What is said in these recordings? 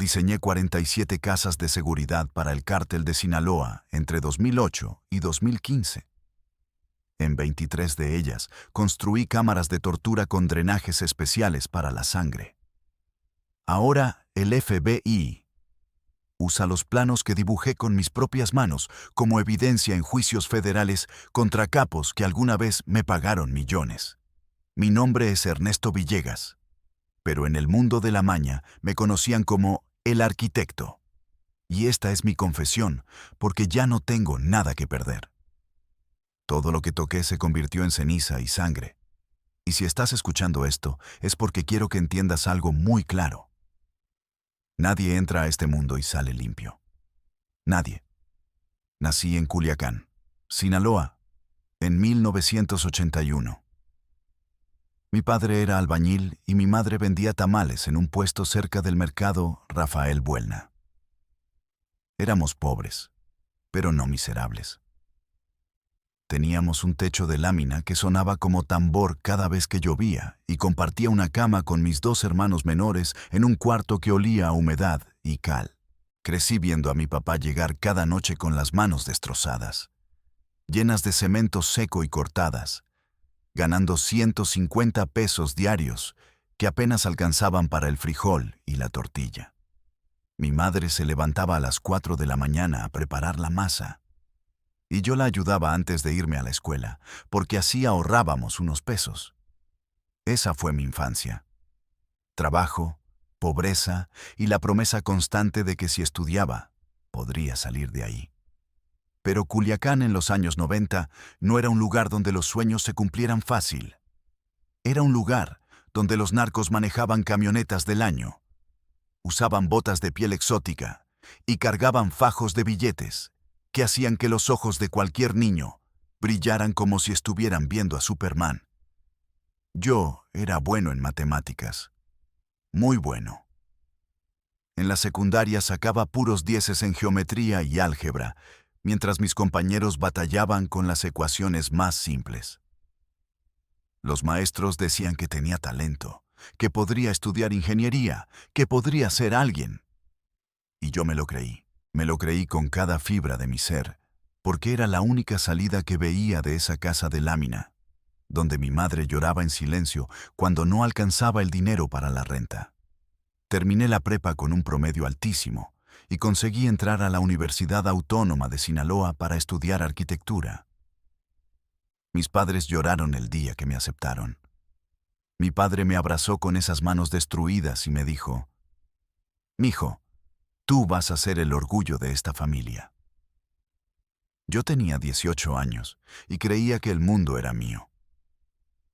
Diseñé 47 casas de seguridad para el cártel de Sinaloa entre 2008 y 2015. En 23 de ellas, construí cámaras de tortura con drenajes especiales para la sangre. Ahora, el FBI usa los planos que dibujé con mis propias manos como evidencia en juicios federales contra capos que alguna vez me pagaron millones. Mi nombre es Ernesto Villegas, pero en el mundo de la maña me conocían como el arquitecto. Y esta es mi confesión, porque ya no tengo nada que perder. Todo lo que toqué se convirtió en ceniza y sangre. Y si estás escuchando esto, es porque quiero que entiendas algo muy claro. Nadie entra a este mundo y sale limpio. Nadie. Nací en Culiacán, Sinaloa, en 1981. Mi padre era albañil y mi madre vendía tamales en un puesto cerca del mercado Rafael Buelna. Éramos pobres, pero no miserables. Teníamos un techo de lámina que sonaba como tambor cada vez que llovía y compartía una cama con mis dos hermanos menores en un cuarto que olía a humedad y cal. Crecí viendo a mi papá llegar cada noche con las manos destrozadas, llenas de cemento seco y cortadas, ganando 150 pesos diarios que apenas alcanzaban para el frijol y la tortilla. Mi madre se levantaba a las 4 de la mañana a preparar la masa, y yo la ayudaba antes de irme a la escuela, porque así ahorrábamos unos pesos. Esa fue mi infancia. Trabajo, pobreza y la promesa constante de que si estudiaba, podría salir de ahí. Pero Culiacán en los años 90 no era un lugar donde los sueños se cumplieran fácil. Era un lugar donde los narcos manejaban camionetas del año, usaban botas de piel exótica y cargaban fajos de billetes que hacían que los ojos de cualquier niño brillaran como si estuvieran viendo a Superman. Yo era bueno en matemáticas, muy bueno. En la secundaria sacaba puros dieces en geometría y álgebra, mientras mis compañeros batallaban con las ecuaciones más simples. Los maestros decían que tenía talento, que podría estudiar ingeniería, que podría ser alguien. Y yo me lo creí. Me lo creí con cada fibra de mi ser, porque era la única salida que veía de esa casa de lámina, donde mi madre lloraba en silencio cuando no alcanzaba el dinero para la renta. Terminé la prepa con un promedio altísimo y conseguí entrar a la Universidad Autónoma de Sinaloa para estudiar arquitectura. Mis padres lloraron el día que me aceptaron. Mi padre me abrazó con esas manos destruidas y me dijo: «Mijo, tú vas a ser el orgullo de esta familia». Yo tenía 18 años y creía que el mundo era mío.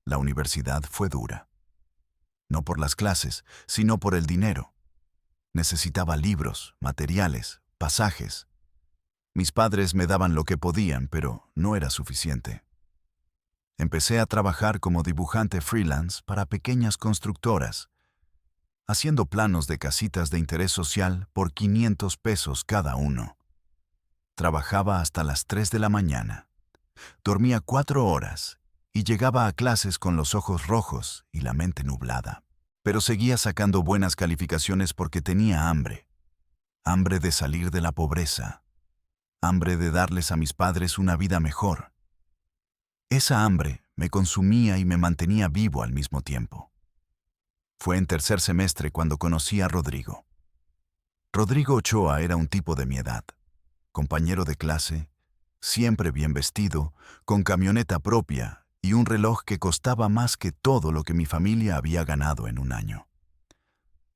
La universidad fue dura. No por las clases, sino por el dinero. Necesitaba libros, materiales, pasajes. Mis padres me daban lo que podían, pero no era suficiente. Empecé a trabajar como dibujante freelance para pequeñas constructoras, haciendo planos de casitas de interés social por 500 pesos cada uno. Trabajaba hasta las 3 de la mañana. Dormía 4 horas y llegaba a clases con los ojos rojos y la mente nublada. Pero seguía sacando buenas calificaciones porque tenía hambre. Hambre de salir de la pobreza. Hambre de darles a mis padres una vida mejor. Esa hambre me consumía y me mantenía vivo al mismo tiempo. Fue en tercer semestre cuando conocí a Rodrigo. Rodrigo Ochoa era un tipo de mi edad, compañero de clase, siempre bien vestido, con camioneta propia y un reloj que costaba más que todo lo que mi familia había ganado en un año.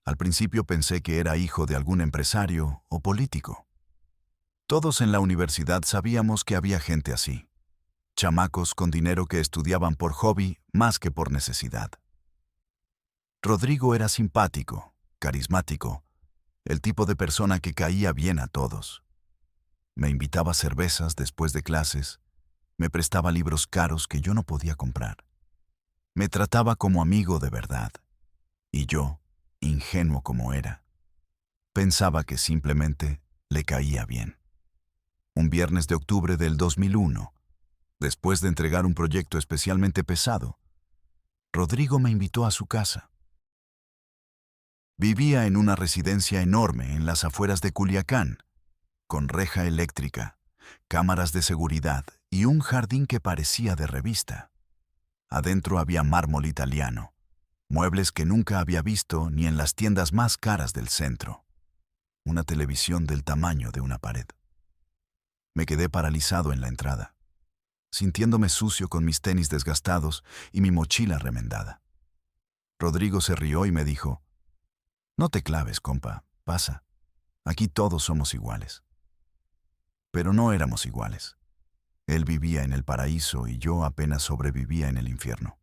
Al principio pensé que era hijo de algún empresario o político. Todos en la universidad sabíamos que había gente así, chamacos con dinero que estudiaban por hobby más que por necesidad. Rodrigo era simpático, carismático, el tipo de persona que caía bien a todos. Me invitaba a cervezas después de clases, me prestaba libros caros que yo no podía comprar. Me trataba como amigo de verdad, y yo, ingenuo como era, pensaba que simplemente le caía bien. Un viernes de octubre del 2001, después de entregar un proyecto especialmente pesado, Rodrigo me invitó a su casa. Vivía en una residencia enorme en las afueras de Culiacán, con reja eléctrica, cámaras de seguridad y un jardín que parecía de revista. Adentro había mármol italiano, muebles que nunca había visto ni en las tiendas más caras del centro. Una televisión del tamaño de una pared. Me quedé paralizado en la entrada, sintiéndome sucio con mis tenis desgastados y mi mochila remendada. Rodrigo se rió y me dijo: «No te claves, compa, pasa. Aquí todos somos iguales». Pero no éramos iguales. Él vivía en el paraíso y yo apenas sobrevivía en el infierno.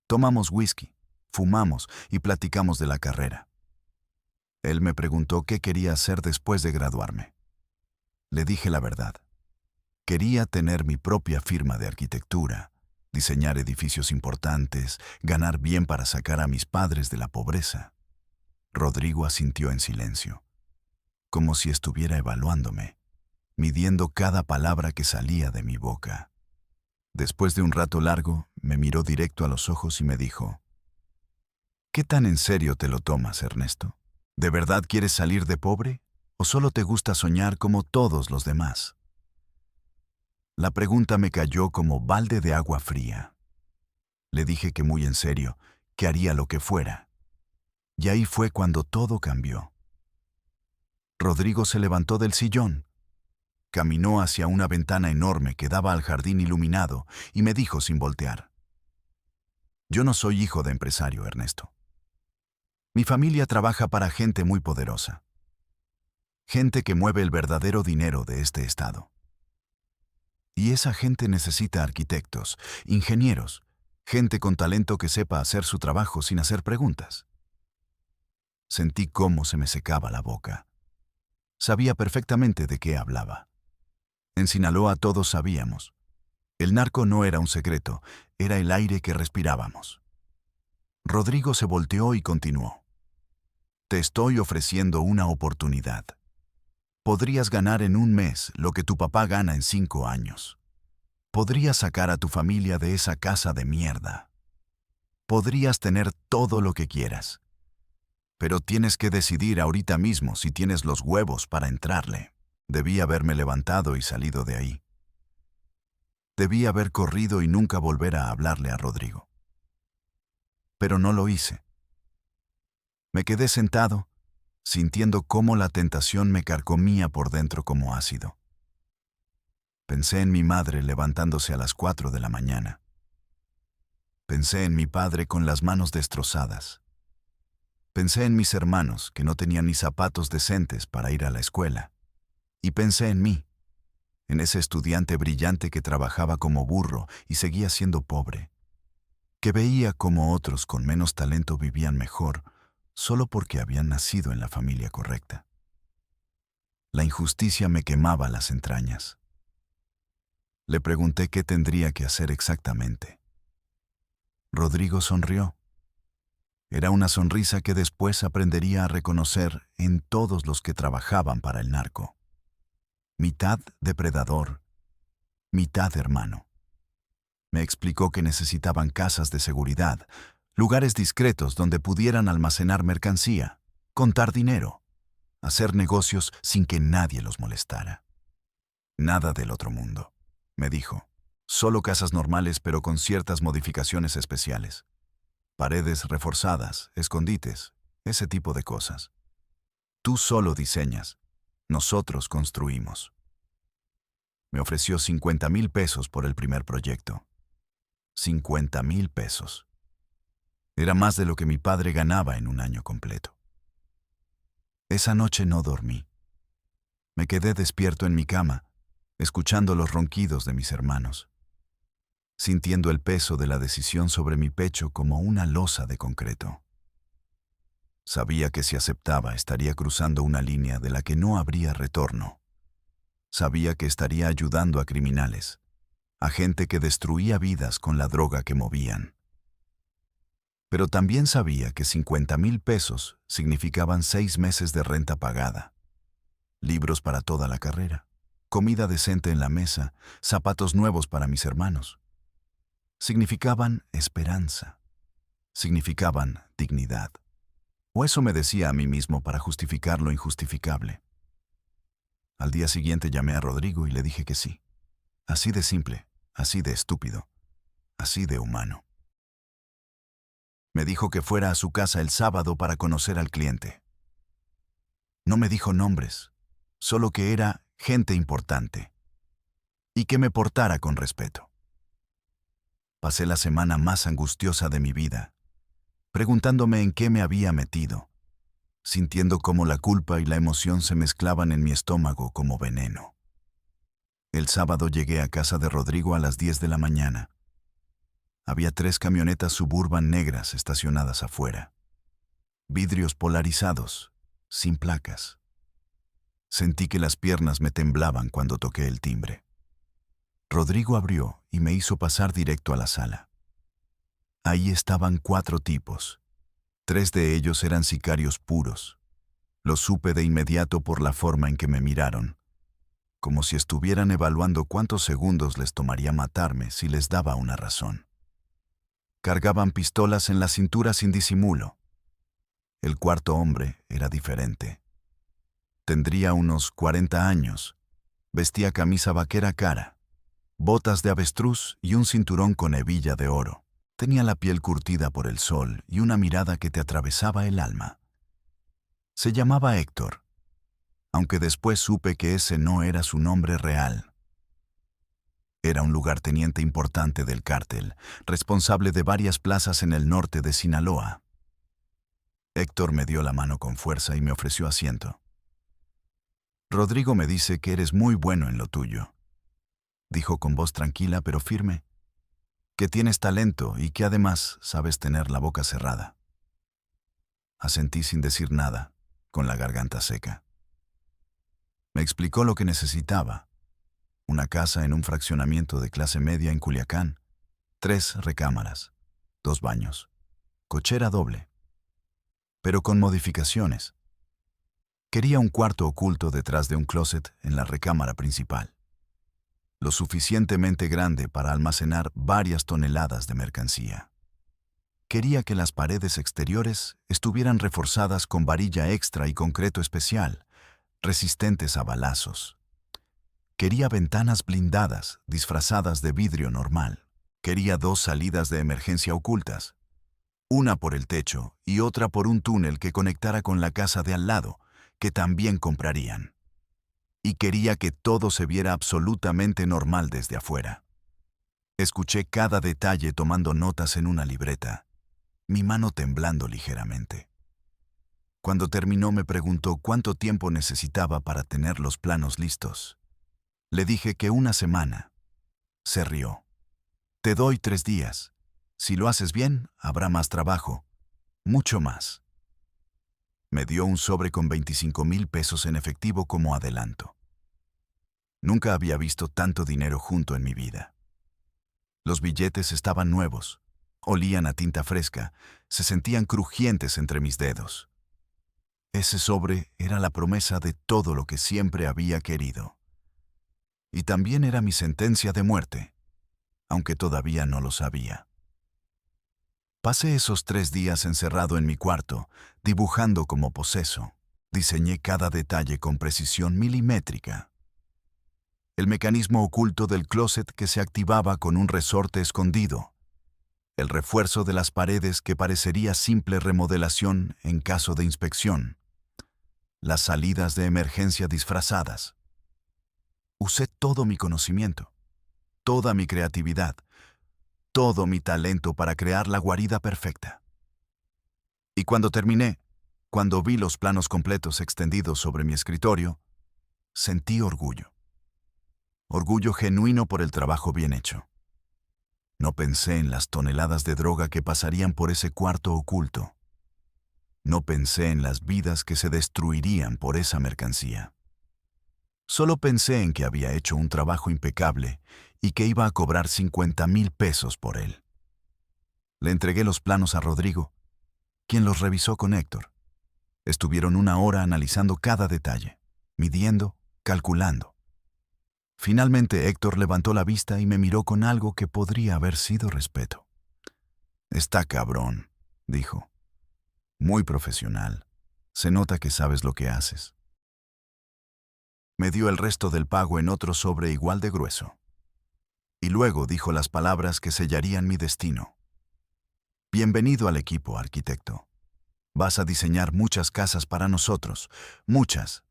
Tomamos whisky, fumamos y platicamos de la carrera. Él me preguntó qué quería hacer después de graduarme. Le dije la verdad. Quería tener mi propia firma de arquitectura, diseñar edificios importantes, ganar bien para sacar a mis padres de la pobreza. Rodrigo asintió en silencio, como si estuviera evaluándome, midiendo cada palabra que salía de mi boca. Después de un rato largo, me miró directo a los ojos y me dijo: «¿Qué tan en serio te lo tomas, Ernesto? ¿De verdad quieres salir de pobre o solo te gusta soñar como todos los demás?». La pregunta me cayó como balde de agua fría. Le dije que muy en serio, que haría lo que fuera. Y ahí fue cuando todo cambió. Rodrigo se levantó del sillón, caminó hacia una ventana enorme que daba al jardín iluminado y me dijo sin voltear: «Yo no soy hijo de empresario, Ernesto. Mi familia trabaja para gente muy poderosa. Gente que mueve el verdadero dinero de este estado. Y esa gente necesita arquitectos, ingenieros, gente con talento que sepa hacer su trabajo sin hacer preguntas». Sentí cómo se me secaba la boca. Sabía perfectamente de qué hablaba. En Sinaloa todos sabíamos. El narco no era un secreto, era el aire que respirábamos. Rodrigo se volteó y continuó: «Te estoy ofreciendo una oportunidad. Podrías ganar en un mes lo que tu papá gana en 5 años. Podrías sacar a tu familia de esa casa de mierda. Podrías tener todo lo que quieras. Pero tienes que decidir ahorita mismo si tienes los huevos para entrarle». Debí haberme levantado y salido de ahí. Debí haber corrido y nunca volver a hablarle a Rodrigo. Pero no lo hice. Me quedé sentado, sintiendo cómo la tentación me carcomía por dentro como ácido. Pensé en mi madre levantándose a las 4 de la mañana. Pensé en mi padre con las manos destrozadas. Pensé en mis hermanos que no tenían ni zapatos decentes para ir a la escuela. Y pensé en mí, en ese estudiante brillante que trabajaba como burro y seguía siendo pobre, que veía cómo otros con menos talento vivían mejor solo porque habían nacido en la familia correcta. La injusticia me quemaba las entrañas. Le pregunté qué tendría que hacer exactamente. Rodrigo sonrió. Era una sonrisa que después aprendería a reconocer en todos los que trabajaban para el narco. Mitad depredador, mitad hermano. Me explicó que necesitaban casas de seguridad, lugares discretos donde pudieran almacenar mercancía, contar dinero, hacer negocios sin que nadie los molestara. «Nada del otro mundo», me dijo. «Solo casas normales pero con ciertas modificaciones especiales. Paredes reforzadas, escondites, ese tipo de cosas. Tú solo diseñas. Nosotros construimos». Me ofreció 50,000 pesos por el primer proyecto. 50,000 pesos. Era más de lo que mi padre ganaba en un año completo. Esa noche no dormí. Me quedé despierto en mi cama, escuchando los ronquidos de mis hermanos, sintiendo el peso de la decisión sobre mi pecho como una losa de concreto. Sabía que si aceptaba estaría cruzando una línea de la que no habría retorno. Sabía que estaría ayudando a criminales, a gente que destruía vidas con la droga que movían. Pero también sabía que 50,000 pesos significaban 6 meses de renta pagada, libros para toda la carrera, comida decente en la mesa, zapatos nuevos para mis hermanos. Significaban esperanza, significaban dignidad. O eso me decía a mí mismo para justificar lo injustificable. Al día siguiente llamé a Rodrigo y le dije que sí. Así de simple, así de estúpido, así de humano. Me dijo que fuera a su casa el sábado para conocer al cliente. No me dijo nombres, solo que era gente importante y que me portara con respeto. Pasé la semana más angustiosa de mi vida, preguntándome en qué me había metido, sintiendo cómo la culpa y la emoción se mezclaban en mi estómago como veneno. El sábado llegué a casa de Rodrigo a las 10 de la mañana. Había 3 camionetas Suburban negras estacionadas afuera. Vidrios polarizados, sin placas. Sentí que las piernas me temblaban cuando toqué el timbre. Rodrigo abrió y me hizo pasar directo a la sala. Ahí estaban 4 tipos. 3 de ellos eran sicarios puros. Lo supe de inmediato por la forma en que me miraron, como si estuvieran evaluando cuántos segundos les tomaría matarme si les daba una razón. Cargaban pistolas en la cintura sin disimulo. El cuarto hombre era diferente. Tendría unos 40 años. Vestía camisa vaquera cara, botas de avestruz y un cinturón con hebilla de oro. Tenía la piel curtida por el sol y una mirada que te atravesaba el alma. Se llamaba Héctor, aunque después supe que ese no era su nombre real. Era un lugarteniente importante del cártel, responsable de varias plazas en el norte de Sinaloa. Héctor me dio la mano con fuerza y me ofreció asiento. Rodrigo me dice que eres muy bueno en lo tuyo, dijo con voz tranquila pero firme, que tienes talento y que además sabes tener la boca cerrada. Asentí sin decir nada, con la garganta seca. Me explicó lo que necesitaba. Una casa en un fraccionamiento de clase media en Culiacán, 3 recámaras, 2 baños, cochera doble, pero con modificaciones. Quería un cuarto oculto detrás de un closet en la recámara principal, lo suficientemente grande para almacenar varias toneladas de mercancía. Quería que las paredes exteriores estuvieran reforzadas con varilla extra y concreto especial, resistentes a balazos. Quería ventanas blindadas, disfrazadas de vidrio normal. Quería 2 salidas de emergencia ocultas, una por el techo y otra por un túnel que conectara con la casa de al lado, que también comprarían. Y quería que todo se viera absolutamente normal desde afuera. Escuché cada detalle tomando notas en una libreta, mi mano temblando ligeramente. Cuando terminó me preguntó cuánto tiempo necesitaba para tener los planos listos. Le dije que 1 semana. Se rió. Te doy 3 días. Si lo haces bien, habrá más trabajo. Mucho más. Me dio un sobre con 25,000 pesos en efectivo como adelanto. Nunca había visto tanto dinero junto en mi vida. Los billetes estaban nuevos, olían a tinta fresca, se sentían crujientes entre mis dedos. Ese sobre era la promesa de todo lo que siempre había querido. Y también era mi sentencia de muerte, aunque todavía no lo sabía. Pasé esos 3 días encerrado en mi cuarto, dibujando como poseso. Diseñé cada detalle con precisión milimétrica. El mecanismo oculto del closet que se activaba con un resorte escondido. El refuerzo de las paredes que parecería simple remodelación en caso de inspección. Las salidas de emergencia disfrazadas. Usé todo mi conocimiento, toda mi creatividad, todo mi talento para crear la guarida perfecta. Y cuando terminé, cuando vi los planos completos extendidos sobre mi escritorio, sentí orgullo. Orgullo genuino por el trabajo bien hecho. No pensé en las toneladas de droga que pasarían por ese cuarto oculto. No pensé en las vidas que se destruirían por esa mercancía. Solo pensé en que había hecho un trabajo impecable y que iba a cobrar 50,000 pesos por él. Le entregué los planos a Rodrigo, quien los revisó con Héctor. Estuvieron 1 hora analizando cada detalle, midiendo, calculando. Finalmente Héctor levantó la vista y me miró con algo que podría haber sido respeto. «Está cabrón», dijo. Muy profesional. Se nota que sabes lo que haces. Me dio el resto del pago en otro sobre igual de grueso. Y luego dijo las palabras que sellarían mi destino. Bienvenido al equipo, arquitecto. Vas a diseñar muchas casas para nosotros, muchas.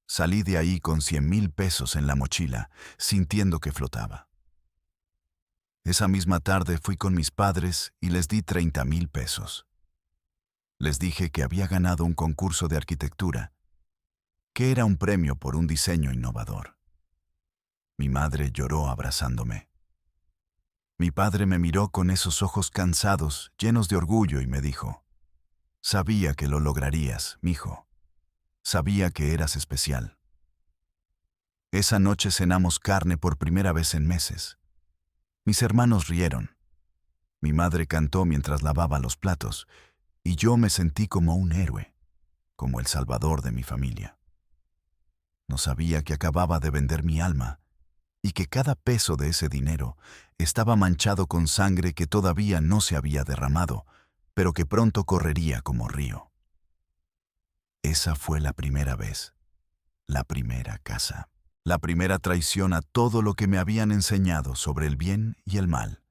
Salí de ahí con 100,000 pesos en la mochila, sintiendo que flotaba. Esa misma tarde fui con mis padres y les di 30,000 pesos. Les dije que había ganado un concurso de arquitectura, que era un premio por un diseño innovador. Mi madre lloró abrazándome. Mi padre me miró con esos ojos cansados, llenos de orgullo, y me dijo: «Sabía que lo lograrías, mijo. Sabía que eras especial». Esa noche cenamos carne por primera vez en meses. Mis hermanos rieron. Mi madre cantó mientras lavaba los platos, y yo me sentí como un héroe, como el salvador de mi familia. No sabía que acababa de vender mi alma, y que cada peso de ese dinero estaba manchado con sangre que todavía no se había derramado, pero que pronto correría como río. Esa fue la primera vez, la primera casa, la primera traición a todo lo que me habían enseñado sobre el bien y el mal.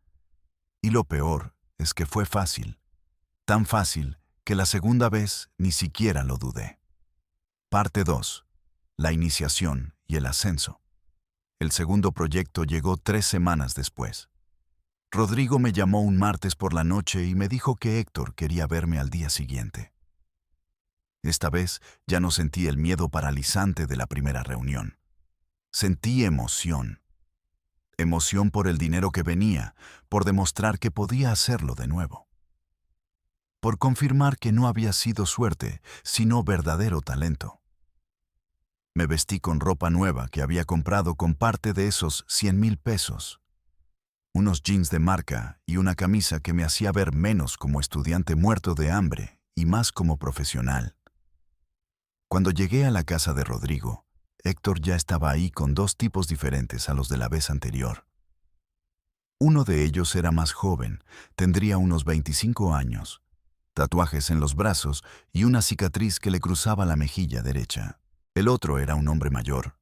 Y lo peor es que fue fácil, tan fácil que la segunda vez ni siquiera lo dudé. Parte 2. La iniciación y el ascenso. El segundo proyecto llegó 3 semanas después. Rodrigo me llamó un martes por la noche y me dijo que Héctor quería verme al día siguiente. Esta vez ya no sentí el miedo paralizante de la primera reunión. Sentí emoción. Emoción por el dinero que venía, por demostrar que podía hacerlo de nuevo. Por confirmar que no había sido suerte, sino verdadero talento. Me vestí con ropa nueva que había comprado con parte de esos 100,000 pesos. Unos jeans de marca y una camisa que me hacía ver menos como estudiante muerto de hambre y más como profesional. Cuando llegué a la casa de Rodrigo, Héctor ya estaba ahí con 2 tipos diferentes a los de la vez anterior. Uno de ellos era más joven, tendría unos 25 años, tatuajes en los brazos y una cicatriz que le cruzaba la mejilla derecha. El otro era un hombre mayor,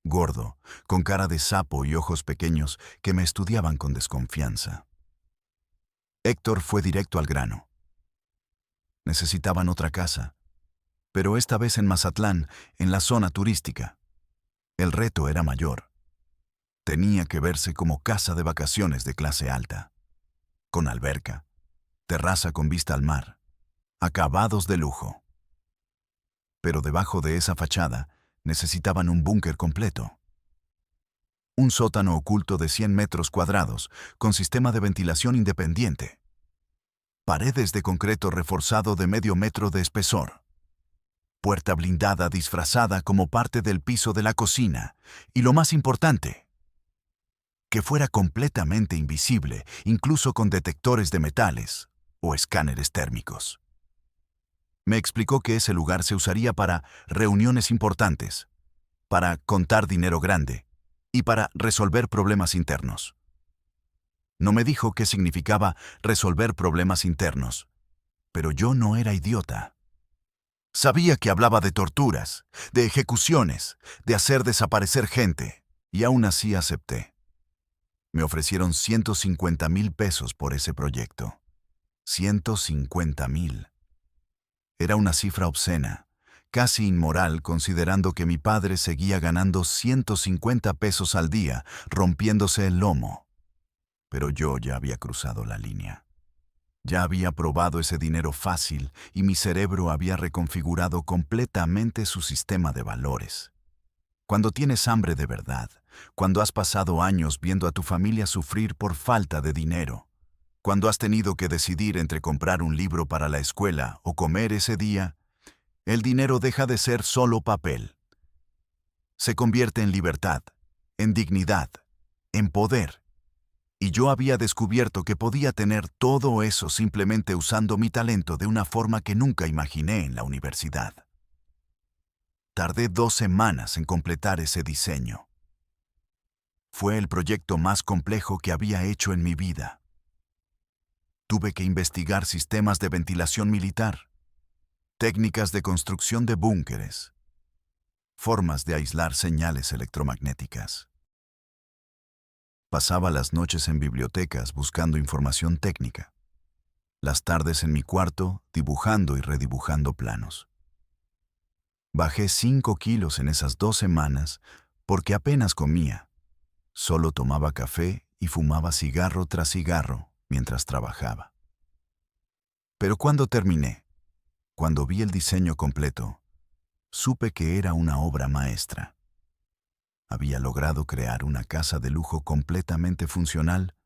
gordo, con cara de sapo y ojos pequeños que me estudiaban con desconfianza. Héctor fue directo al grano. Necesitaban otra casa, pero esta vez en Mazatlán, en la zona turística. El reto era mayor. Tenía que verse como casa de vacaciones de clase alta, con alberca, terraza con vista al mar, acabados de lujo. Pero debajo de esa fachada necesitaban un búnker completo. Un sótano oculto de 100 metros cuadrados, con sistema de ventilación independiente. Paredes de concreto reforzado de medio metro de espesor. Puerta blindada disfrazada como parte del piso de la cocina. Y lo más importante, que fuera completamente invisible, incluso con detectores de metales o escáneres térmicos. Me explicó que ese lugar se usaría para reuniones importantes, para contar dinero grande y para resolver problemas internos. No me dijo qué significaba resolver problemas internos, pero yo no era idiota. Sabía que hablaba de torturas, de ejecuciones, de hacer desaparecer gente, y aún así acepté. Me ofrecieron 150,000 pesos por ese proyecto. 150,000. Era una cifra obscena, casi inmoral considerando que mi padre seguía ganando 150 pesos al día, rompiéndose el lomo. Pero yo ya había cruzado la línea. Ya había probado ese dinero fácil y mi cerebro había reconfigurado completamente su sistema de valores. Cuando tienes hambre de verdad, cuando has pasado años viendo a tu familia sufrir por falta de dinero, cuando has tenido que decidir entre comprar un libro para la escuela o comer ese día, el dinero deja de ser solo papel. Se convierte en libertad, en dignidad, en poder. Y yo había descubierto que podía tener todo eso simplemente usando mi talento de una forma que nunca imaginé en la universidad. Tardé 2 semanas en completar ese diseño. Fue el proyecto más complejo que había hecho en mi vida. Tuve que investigar sistemas de ventilación militar, técnicas de construcción de búnkeres, formas de aislar señales electromagnéticas. Pasaba las noches en bibliotecas buscando información técnica, las tardes en mi cuarto dibujando y redibujando planos. Bajé 5 kilos en esas 2 semanas porque apenas comía. Solo tomaba café y fumaba cigarro tras cigarro mientras trabajaba. Pero cuando terminé, cuando vi el diseño completo, supe que era una obra maestra. Había logrado crear una casa de lujo completamente funcional,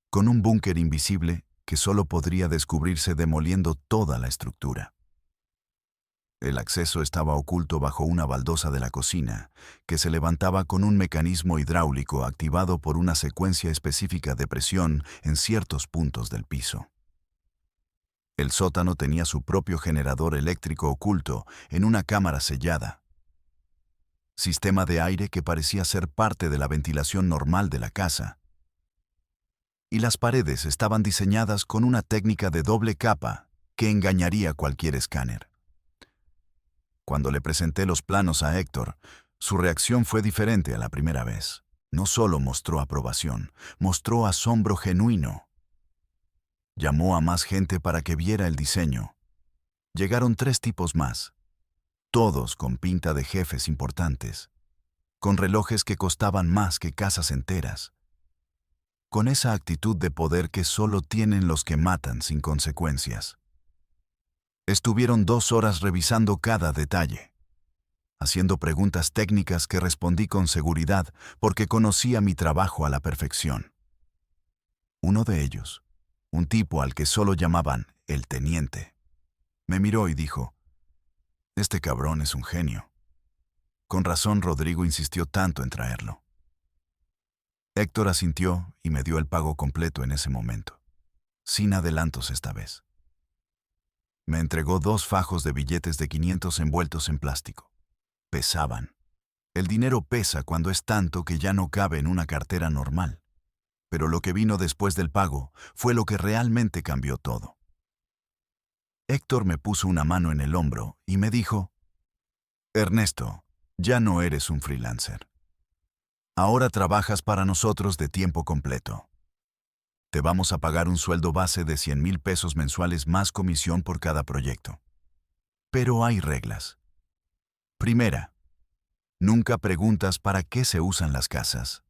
con un búnker invisible que solo podría descubrirse demoliendo toda la estructura. El acceso estaba oculto bajo una baldosa de la cocina, que se levantaba con un mecanismo hidráulico activado por una secuencia específica de presión en ciertos puntos del piso. El sótano tenía su propio generador eléctrico oculto en una cámara sellada. Sistema de aire que parecía ser parte de la ventilación normal de la casa. Y las paredes estaban diseñadas con una técnica de doble capa que engañaría cualquier escáner. Cuando le presenté los planos a Héctor, su reacción fue diferente a la primera vez. No solo mostró aprobación, mostró asombro genuino. Llamó a más gente para que viera el diseño. Llegaron 3 tipos más, todos con pinta de jefes importantes, con relojes que costaban más que casas enteras, con esa actitud de poder que solo tienen los que matan sin consecuencias. Estuvieron 2 horas revisando cada detalle, haciendo preguntas técnicas que respondí con seguridad porque conocía mi trabajo a la perfección. Uno de ellos, un tipo al que solo llamaban el teniente, me miró y dijo: «Este cabrón es un genio». Con razón Rodrigo insistió tanto en traerlo. Héctor asintió y me dio el pago completo en ese momento, sin adelantos esta vez. Me entregó 2 fajos de billetes de 500 envueltos en plástico. Pesaban. El dinero pesa cuando es tanto que ya no cabe en una cartera normal. Pero lo que vino después del pago fue lo que realmente cambió todo. Héctor me puso una mano en el hombro y me dijo: «Ernesto, ya no eres un freelancer. Ahora trabajas para nosotros de tiempo completo. Te vamos a pagar un sueldo base de 100,000 pesos mensuales más comisión por cada proyecto. Pero hay reglas. Primera, nunca preguntas para qué se usan las casas.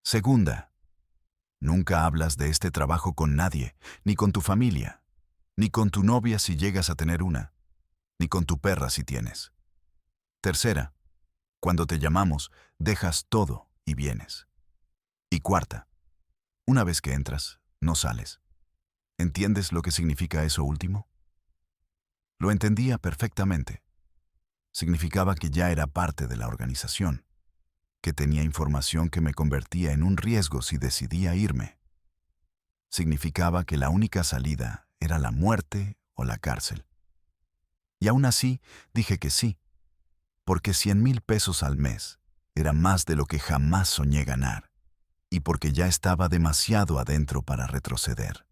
Segunda, nunca hablas de este trabajo con nadie, ni con tu familia, ni con tu novia si llegas a tener una, ni con tu perra si tienes. Tercera, cuando te llamamos, dejas todo y vienes. Y cuarta, una vez que entras, no sales. ¿Entiendes lo que significa eso último?». Lo entendía perfectamente. Significaba que ya era parte de la organización, que tenía información que me convertía en un riesgo si decidía irme. Significaba que la única salida era la muerte o la cárcel. Y aún así dije que sí, porque 100,000 pesos al mes era más de lo que jamás soñé ganar, y porque ya estaba demasiado adentro para retroceder.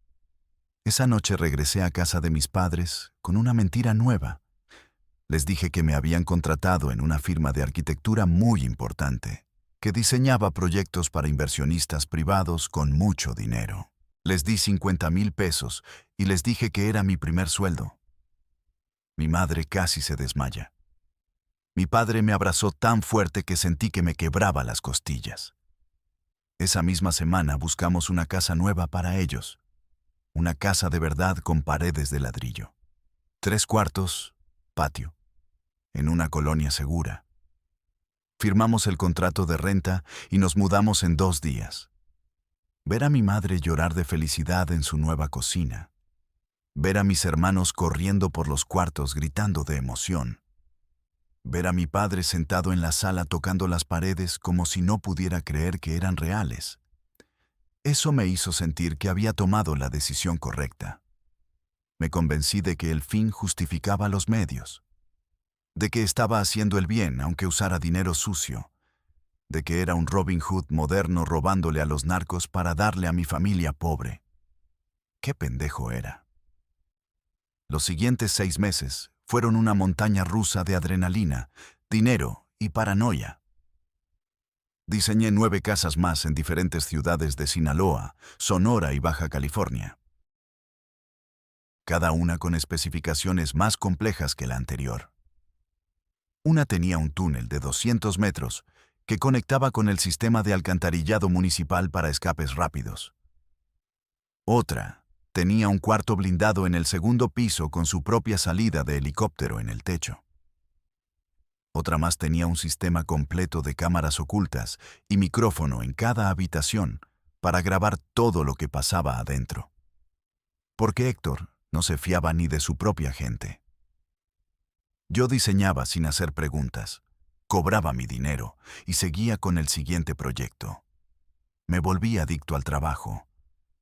Esa noche regresé a casa de mis padres con una mentira nueva. Les dije que me habían contratado en una firma de arquitectura muy importante, que diseñaba proyectos para inversionistas privados con mucho dinero. Les di 50,000 pesos y les dije que era mi primer sueldo. Mi madre casi se desmaya. Mi padre me abrazó tan fuerte que sentí que me quebraba las costillas. Esa misma semana buscamos una casa nueva para ellos. Una casa de verdad con paredes de ladrillo. 3 cuartos, patio. En una colonia segura. Firmamos el contrato de renta y nos mudamos en 2 días. Ver a mi madre llorar de felicidad en su nueva cocina. Ver a mis hermanos corriendo por los cuartos gritando de emoción. Ver a mi padre sentado en la sala tocando las paredes como si no pudiera creer que eran reales. Eso me hizo sentir que había tomado la decisión correcta. Me convencí de que el fin justificaba los medios. De que estaba haciendo el bien aunque usara dinero sucio. De que era un Robin Hood moderno robándole a los narcos para darle a mi familia pobre. qué pendejo era. Los siguientes 6 meses fueron una montaña rusa de adrenalina, dinero y paranoia. Diseñé 9 casas más en diferentes ciudades de Sinaloa, Sonora y Baja California, cada una con especificaciones más complejas que la anterior. Una tenía un túnel de 200 metros que conectaba con el sistema de alcantarillado municipal para escapes rápidos. Otra tenía un cuarto blindado en el segundo piso con su propia salida de helicóptero en el techo. Otra más tenía un sistema completo de cámaras ocultas y micrófono en cada habitación para grabar todo lo que pasaba adentro. Porque Héctor no se fiaba ni de su propia gente. Yo diseñaba sin hacer preguntas, cobraba mi dinero y seguía con el siguiente proyecto. Me volví adicto al trabajo,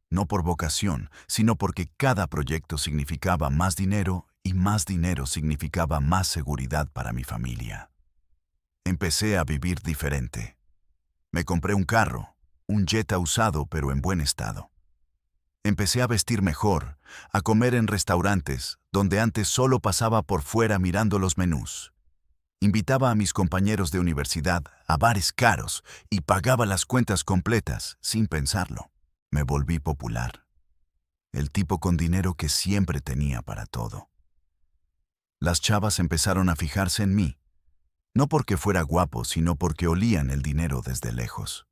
no por vocación, sino porque cada proyecto significaba más dinero y más dinero significaba más seguridad para mi familia. Empecé a vivir diferente. Me compré un carro, un Jetta usado pero en buen estado. Empecé a vestir mejor, a comer en restaurantes donde antes solo pasaba por fuera mirando los menús. Invitaba a mis compañeros de universidad a bares caros y pagaba las cuentas completas sin pensarlo. Me volví popular. El tipo con dinero que siempre tenía para todo. Las chavas empezaron a fijarse en mí, no porque fuera guapo, sino porque olían el dinero desde lejos.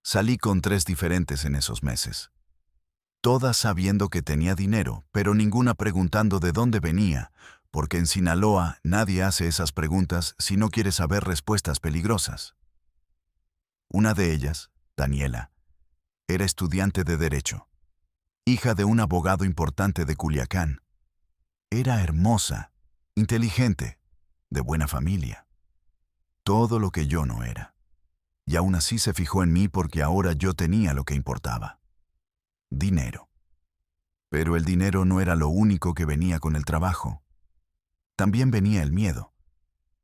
Salí con 3 diferentes en esos meses. Todas sabiendo que tenía dinero, pero ninguna preguntando de dónde venía, porque en Sinaloa nadie hace esas preguntas si no quiere saber respuestas peligrosas. Una de ellas, Daniela, era estudiante de Derecho, hija de un abogado importante de Culiacán. Era hermosa, inteligente, de buena familia. Todo lo que yo no era. Y aún así se fijó en mí porque ahora yo tenía lo que importaba. Dinero. Pero el dinero no era lo único que venía con el trabajo. También venía el miedo.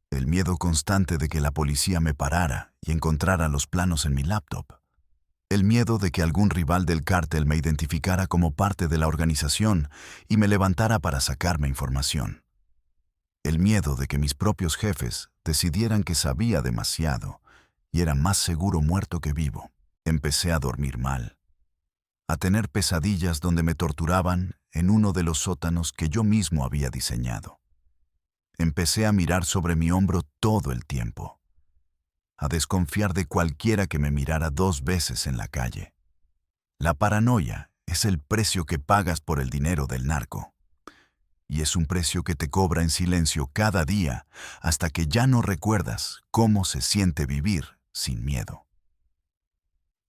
El miedo constante de que la policía me parara y encontrara los planos en mi laptop. El miedo de que algún rival del cártel me identificara como parte de la organización y me levantara para sacarme información. El miedo de que mis propios jefes decidieran que sabía demasiado y era más seguro muerto que vivo. Empecé a dormir mal, a tener pesadillas donde me torturaban en uno de los sótanos que yo mismo había diseñado. Empecé a mirar sobre mi hombro todo el tiempo, a desconfiar de cualquiera que me mirara 2 veces en la calle. La paranoia es el precio que pagas por el dinero del narco. Y es un precio que te cobra en silencio cada día hasta que ya no recuerdas cómo se siente vivir sin miedo.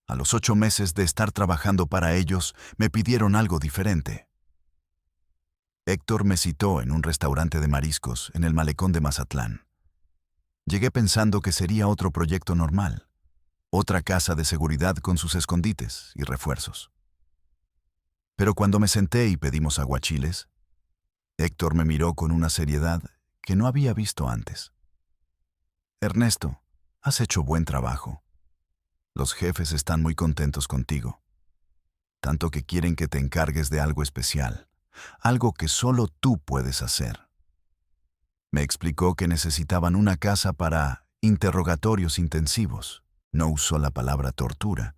A los 8 meses de estar trabajando para ellos, me pidieron algo diferente. Héctor me citó en un restaurante de mariscos en el malecón de Mazatlán. Llegué pensando que sería otro proyecto normal, otra casa de seguridad con sus escondites y refuerzos. Pero cuando me senté y pedimos aguachiles, Héctor me miró con una seriedad que no había visto antes. Ernesto, has hecho buen trabajo. Los jefes están muy contentos contigo, tanto que quieren que te encargues de algo especial, algo que solo tú puedes hacer. Me explicó que necesitaban una casa para interrogatorios intensivos. No usó la palabra tortura,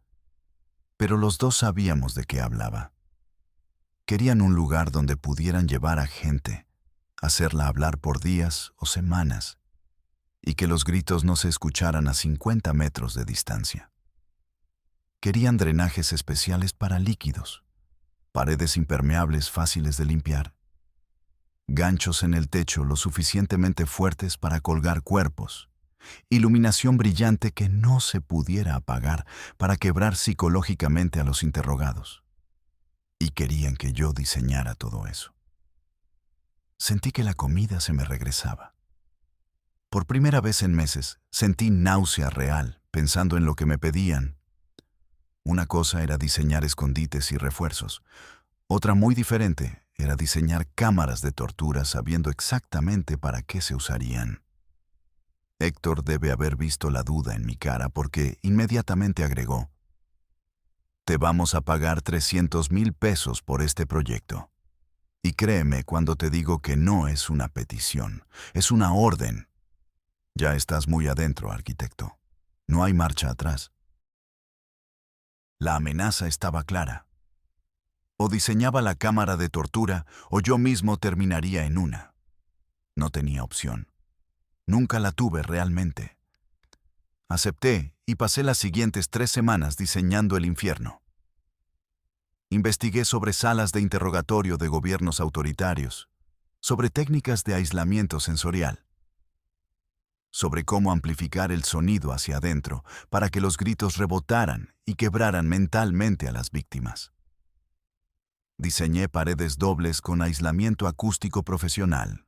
pero los dos sabíamos de qué hablaba. Querían un lugar donde pudieran llevar a gente, hacerla hablar por días o semanas, y que los gritos no se escucharan a 50 metros de distancia. Querían drenajes especiales para líquidos, paredes impermeables fáciles de limpiar, ganchos en el techo lo suficientemente fuertes para colgar cuerpos, iluminación brillante que no se pudiera apagar para quebrar psicológicamente a los interrogados. Y querían que yo diseñara todo eso. Sentí que la comida se me regresaba. Por primera vez en meses, sentí náusea real pensando en lo que me pedían. Una cosa era diseñar escondites y refuerzos. Otra muy diferente era diseñar cámaras de tortura sabiendo exactamente para qué se usarían. Héctor debe haber visto la duda en mi cara porque inmediatamente agregó: Te vamos a pagar 300,000 pesos por este proyecto. Y créeme cuando te digo que no es una petición, es una orden. Ya estás muy adentro, arquitecto. No hay marcha atrás. La amenaza estaba clara. O diseñaba la cámara de tortura o yo mismo terminaría en una. No tenía opción. Nunca la tuve realmente. Acepté y pasé las siguientes 3 semanas diseñando el infierno. Investigué sobre salas de interrogatorio de gobiernos autoritarios, sobre técnicas de aislamiento sensorial, sobre cómo amplificar el sonido hacia adentro para que los gritos rebotaran y quebraran mentalmente a las víctimas. Diseñé paredes dobles con aislamiento acústico profesional,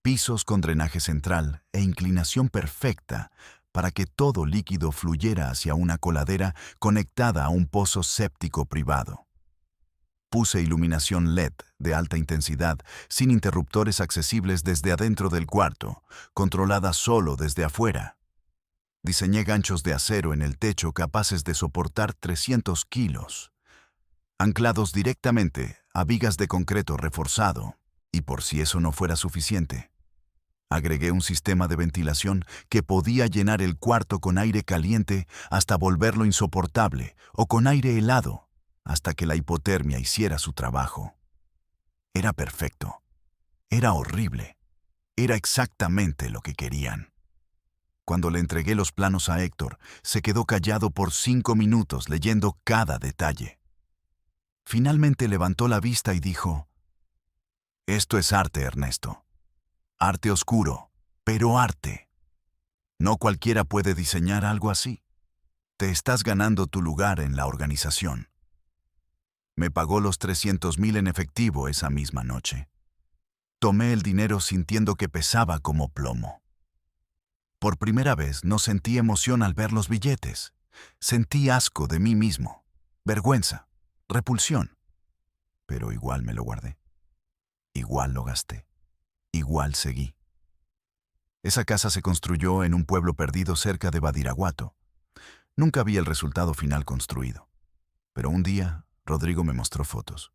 pisos con drenaje central e inclinación perfecta para que todo líquido fluyera hacia una coladera conectada a un pozo séptico privado. Puse iluminación LED de alta intensidad, sin interruptores accesibles desde adentro del cuarto, controlada solo desde afuera. Diseñé ganchos de acero en el techo capaces de soportar 300 kilos, anclados directamente a vigas de concreto reforzado, y por si eso no fuera suficiente, agregué un sistema de ventilación que podía llenar el cuarto con aire caliente hasta volverlo insoportable o con aire helado hasta que la hipotermia hiciera su trabajo. Era perfecto. Era horrible. Era exactamente lo que querían. Cuando le entregué los planos a Héctor, se quedó callado por 5 minutos leyendo cada detalle. Finalmente levantó la vista y dijo: «Esto es arte, Ernesto. Arte oscuro, pero arte. No cualquiera puede diseñar algo así. Te estás ganando tu lugar en la organización». Me pagó los 300,000 en efectivo esa misma noche. Tomé el dinero sintiendo que pesaba como plomo. Por primera vez no sentí emoción al ver los billetes. Sentí asco de mí mismo, vergüenza, repulsión. Pero igual me lo guardé. Igual lo gasté. Igual seguí. Esa casa se construyó en un pueblo perdido cerca de Badiraguato. Nunca vi el resultado final construido. Pero un día, Rodrigo me mostró fotos.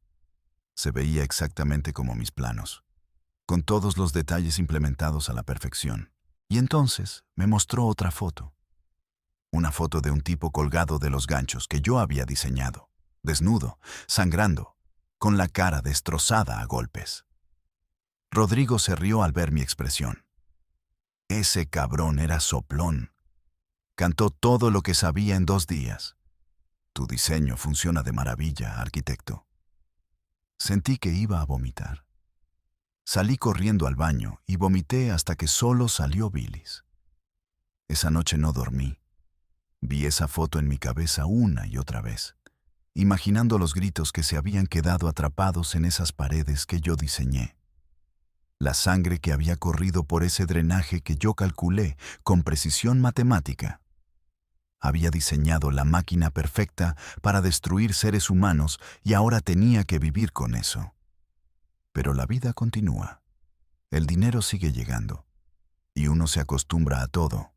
Se veía exactamente como mis planos, con todos los detalles implementados a la perfección. Y entonces me mostró otra foto. Una foto de un tipo colgado de los ganchos que yo había diseñado, desnudo, sangrando, con la cara destrozada a golpes. Rodrigo se rió al ver mi expresión. Ese cabrón era soplón. Cantó todo lo que sabía en 2 días. Tu diseño funciona de maravilla, arquitecto. Sentí que iba a vomitar. Salí corriendo al baño y vomité hasta que solo salió bilis. Esa noche no dormí. Vi esa foto en mi cabeza una y otra vez, imaginando los gritos que se habían quedado atrapados en esas paredes que yo diseñé. La sangre que había corrido por ese drenaje que yo calculé con precisión matemática. Había diseñado la máquina perfecta para destruir seres humanos y ahora tenía que vivir con eso. Pero la vida continúa. El dinero sigue llegando. Y uno se acostumbra a todo,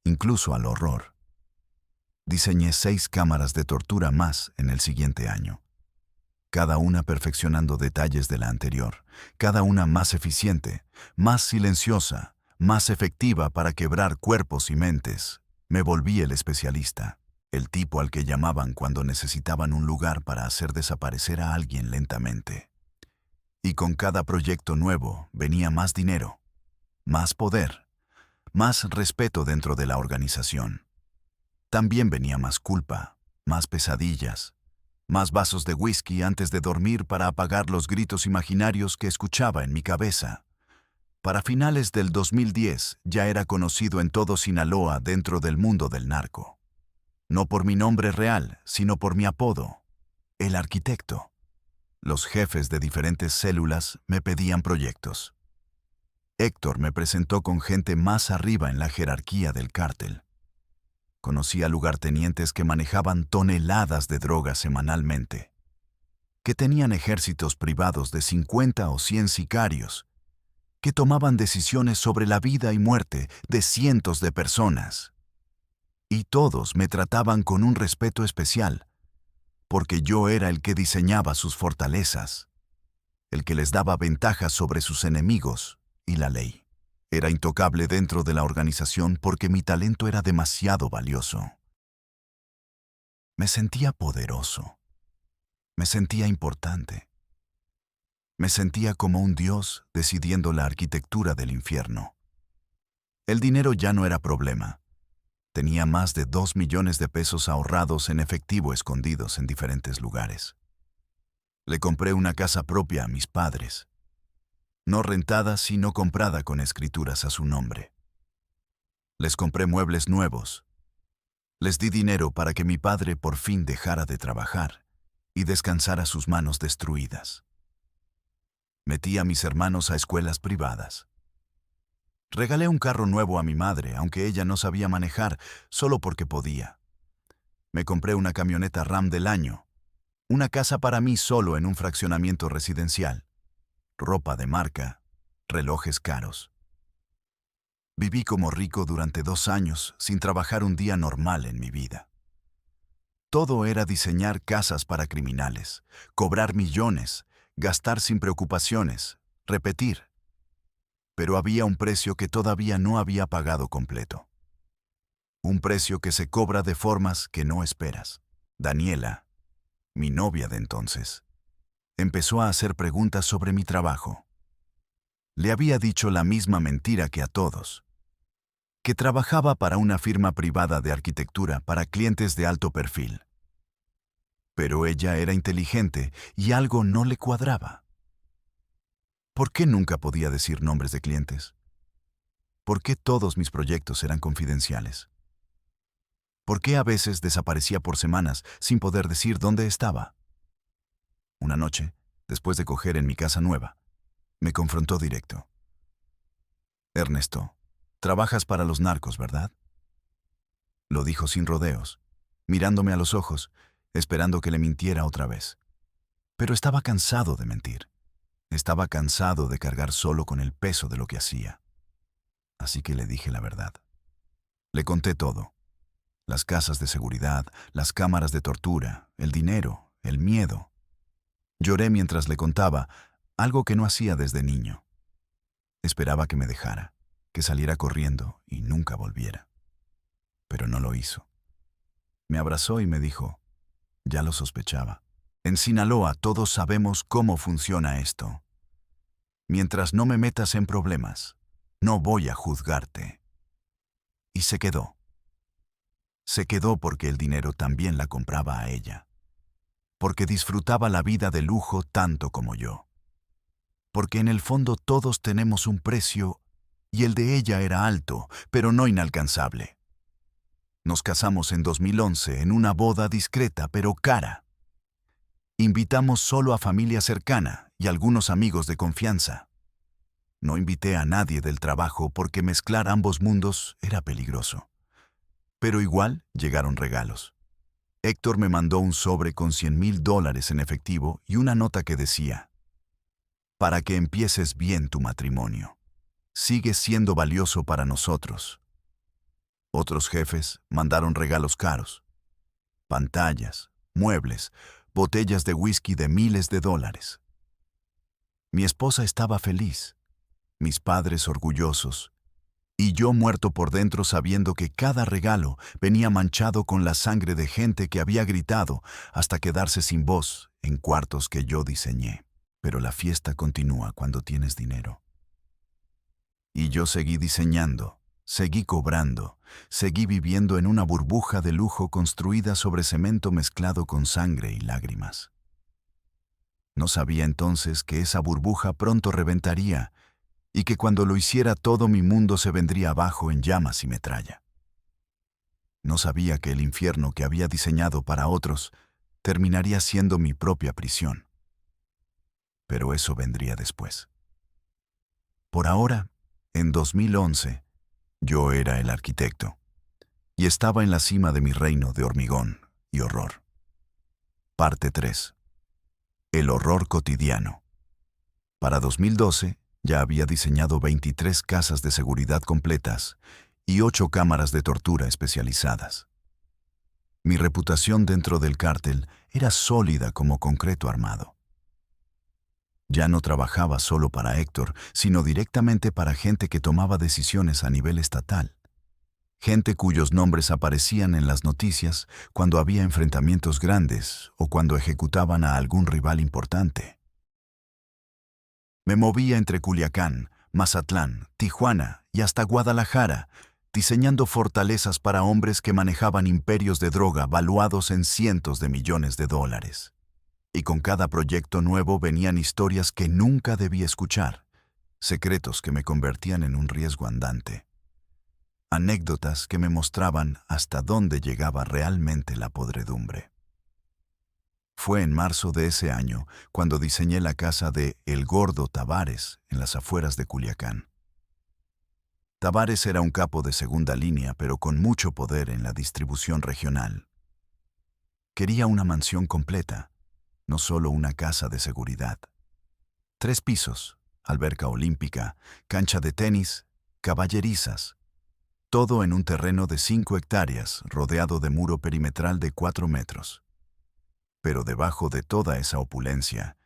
incluso al horror. Diseñé 6 cámaras de tortura más en el siguiente año. Cada una perfeccionando detalles de la anterior, cada una más eficiente, más silenciosa, más efectiva para quebrar cuerpos y mentes. Me volví el especialista, el tipo al que llamaban cuando necesitaban un lugar para hacer desaparecer a alguien lentamente. Y con cada proyecto nuevo venía más dinero, más poder, más respeto dentro de la organización. También venía más culpa, más pesadillas, más vasos de whisky antes de dormir para apagar los gritos imaginarios que escuchaba en mi cabeza. Para finales del 2010 ya era conocido en todo Sinaloa dentro del mundo del narco. No por mi nombre real, sino por mi apodo, el arquitecto. Los jefes de diferentes células me pedían proyectos. Héctor me presentó con gente más arriba en la jerarquía del cártel. Conocí a lugartenientes que manejaban toneladas de drogas semanalmente, que tenían ejércitos privados de 50 o 100 sicarios, que tomaban decisiones sobre la vida y muerte de cientos de personas. Y todos me trataban con un respeto especial, porque yo era el que diseñaba sus fortalezas, el que les daba ventajas sobre sus enemigos y la ley. Era intocable dentro de la organización porque mi talento era demasiado valioso. Me sentía poderoso. Me sentía importante. Me sentía como un dios decidiendo la arquitectura del infierno. El dinero ya no era problema. Tenía más de 2 millones de pesos ahorrados en efectivo escondidos en diferentes lugares. Le compré una casa propia a mis padres. No rentada, sino comprada con escrituras a su nombre. Les compré muebles nuevos. Les di dinero para que mi padre por fin dejara de trabajar y descansara sus manos destruidas. Metí a mis hermanos a escuelas privadas. Regalé un carro nuevo a mi madre, aunque ella no sabía manejar, solo porque podía. Me compré una camioneta Ram del año, una casa para mí solo en un fraccionamiento residencial, ropa de marca, relojes caros. Viví como rico durante 2 años sin trabajar un día normal en mi vida. Todo era diseñar casas para criminales, cobrar millones, gastar sin preocupaciones, repetir. Pero había un precio que todavía no había pagado completo. Un precio que se cobra de formas que no esperas. Daniela, mi novia de entonces, empezó a hacer preguntas sobre mi trabajo. Le había dicho la misma mentira que a todos, que trabajaba para una firma privada de arquitectura para clientes de alto perfil. Pero ella era inteligente y algo no le cuadraba. ¿Por qué nunca podía decir nombres de clientes? ¿Por qué todos mis proyectos eran confidenciales? ¿Por qué a veces desaparecía por semanas sin poder decir dónde estaba? Una noche, después de coger en mi casa nueva, me confrontó directo. Ernesto, trabajas para los narcos, ¿verdad? Lo dijo sin rodeos, mirándome a los ojos, esperando que le mintiera otra vez. Pero estaba cansado de mentir. Estaba cansado de cargar solo con el peso de lo que hacía. Así que le dije la verdad. Le conté todo. Las casas de seguridad, las cámaras de tortura, el dinero, el miedo. Lloré mientras le contaba, algo que no hacía desde niño. Esperaba que me dejara, que saliera corriendo y nunca volviera. Pero no lo hizo. Me abrazó y me dijo, ya lo sospechaba. En Sinaloa todos sabemos cómo funciona esto. Mientras no me metas en problemas, no voy a juzgarte. Y se quedó. Se quedó porque el dinero también la compraba a ella. Porque disfrutaba la vida de lujo tanto como yo. Porque en el fondo todos tenemos un precio y el de ella era alto, pero no inalcanzable. Nos casamos en 2011 en una boda discreta pero cara. Invitamos solo a familia cercana y algunos amigos de confianza. No invité a nadie del trabajo porque mezclar ambos mundos era peligroso. Pero igual llegaron regalos. Héctor me mandó un sobre con $100,000 en efectivo y una nota que decía, para que empieces bien tu matrimonio. Sigue siendo valioso para nosotros. Otros jefes mandaron regalos caros. Pantallas, muebles, botellas de whisky de miles de dólares. Mi esposa estaba feliz, mis padres orgullosos, y yo muerto por dentro sabiendo que cada regalo venía manchado con la sangre de gente que había gritado hasta quedarse sin voz en cuartos que yo diseñé. Pero la fiesta continúa cuando tienes dinero. Y yo seguí diseñando, seguí cobrando, seguí viviendo en una burbuja de lujo construida sobre cemento mezclado con sangre y lágrimas. No sabía entonces que esa burbuja pronto reventaría y que cuando lo hiciera todo mi mundo se vendría abajo en llamas y metralla. No sabía que el infierno que había diseñado para otros terminaría siendo mi propia prisión. Pero eso vendría después. Por ahora, en 2011, yo era el arquitecto y estaba en la cima de mi reino de hormigón y horror. Parte 3. El horror cotidiano. Para 2012, ya había diseñado 23 casas de seguridad completas y 8 cámaras de tortura especializadas. Mi reputación dentro del cártel era sólida como concreto armado. Ya no trabajaba solo para Héctor, sino directamente para gente que tomaba decisiones a nivel estatal. Gente cuyos nombres aparecían en las noticias cuando había enfrentamientos grandes o cuando ejecutaban a algún rival importante. Me movía entre Culiacán, Mazatlán, Tijuana y hasta Guadalajara, diseñando fortalezas para hombres que manejaban imperios de droga valuados en cientos de millones de dólares. Y con cada proyecto nuevo venían historias que nunca debí escuchar, secretos que me convertían en un riesgo andante. Anécdotas que me mostraban hasta dónde llegaba realmente la podredumbre. Fue en marzo de ese año cuando diseñé la casa de El Gordo Tavares en las afueras de Culiacán. Tavares era un capo de segunda línea, pero con mucho poder en la distribución regional. Quería una mansión completa, no solo una casa de seguridad. 3 pisos, alberca olímpica, cancha de tenis, caballerizas. Todo en un terreno de 5 hectáreas, rodeado de muro perimetral de 4 metros. Pero debajo de toda esa opulencia,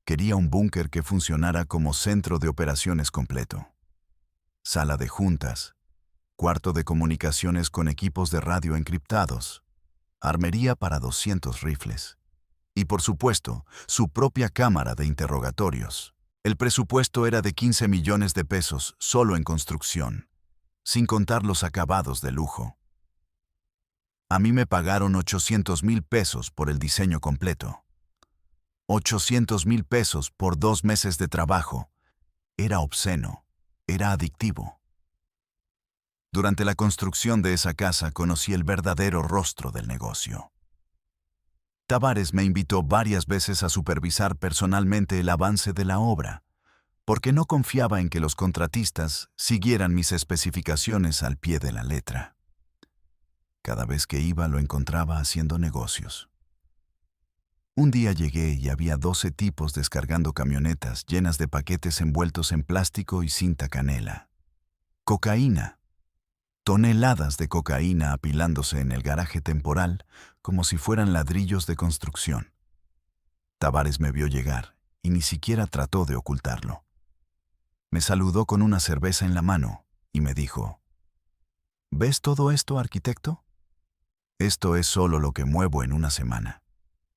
quería un búnker que funcionara como centro de operaciones completo. Sala de juntas, cuarto de comunicaciones con equipos de radio encriptados, armería para 200 rifles. Y por supuesto, su propia cámara de interrogatorios. El presupuesto era de 15 millones de pesos solo en construcción, sin contar los acabados de lujo. A mí me pagaron 800,000 pesos por el diseño completo. 800,000 pesos por 2 meses de trabajo. Era obsceno, era adictivo. Durante la construcción de esa casa conocí el verdadero rostro del negocio. Tavares me invitó varias veces a supervisar personalmente el avance de la obra, porque no confiaba en que los contratistas siguieran mis especificaciones al pie de la letra. Cada vez que iba lo encontraba haciendo negocios. Un día llegué y había 12 tipos descargando camionetas llenas de paquetes envueltos en plástico y cinta canela. Cocaína. Toneladas de cocaína apilándose en el garaje temporal como si fueran ladrillos de construcción. Tavares me vio llegar y ni siquiera trató de ocultarlo. Me saludó con una cerveza en la mano y me dijo: ¿Ves todo esto, arquitecto? Esto es solo lo que muevo en una semana.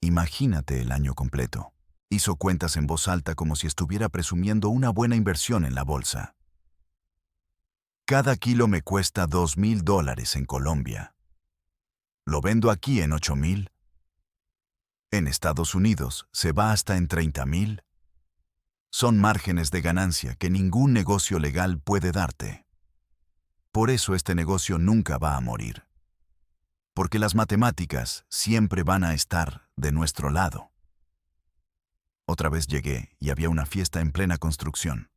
Imagínate el año completo. Hizo cuentas en voz alta como si estuviera presumiendo una buena inversión en la bolsa. Cada kilo me cuesta $2,000 en Colombia. Lo vendo aquí en 8,000. En Estados Unidos se va hasta en 30,000. Son márgenes de ganancia que ningún negocio legal puede darte. Por eso este negocio nunca va a morir. Porque las matemáticas siempre van a estar de nuestro lado. Otra vez llegué y había una fiesta en plena construcción.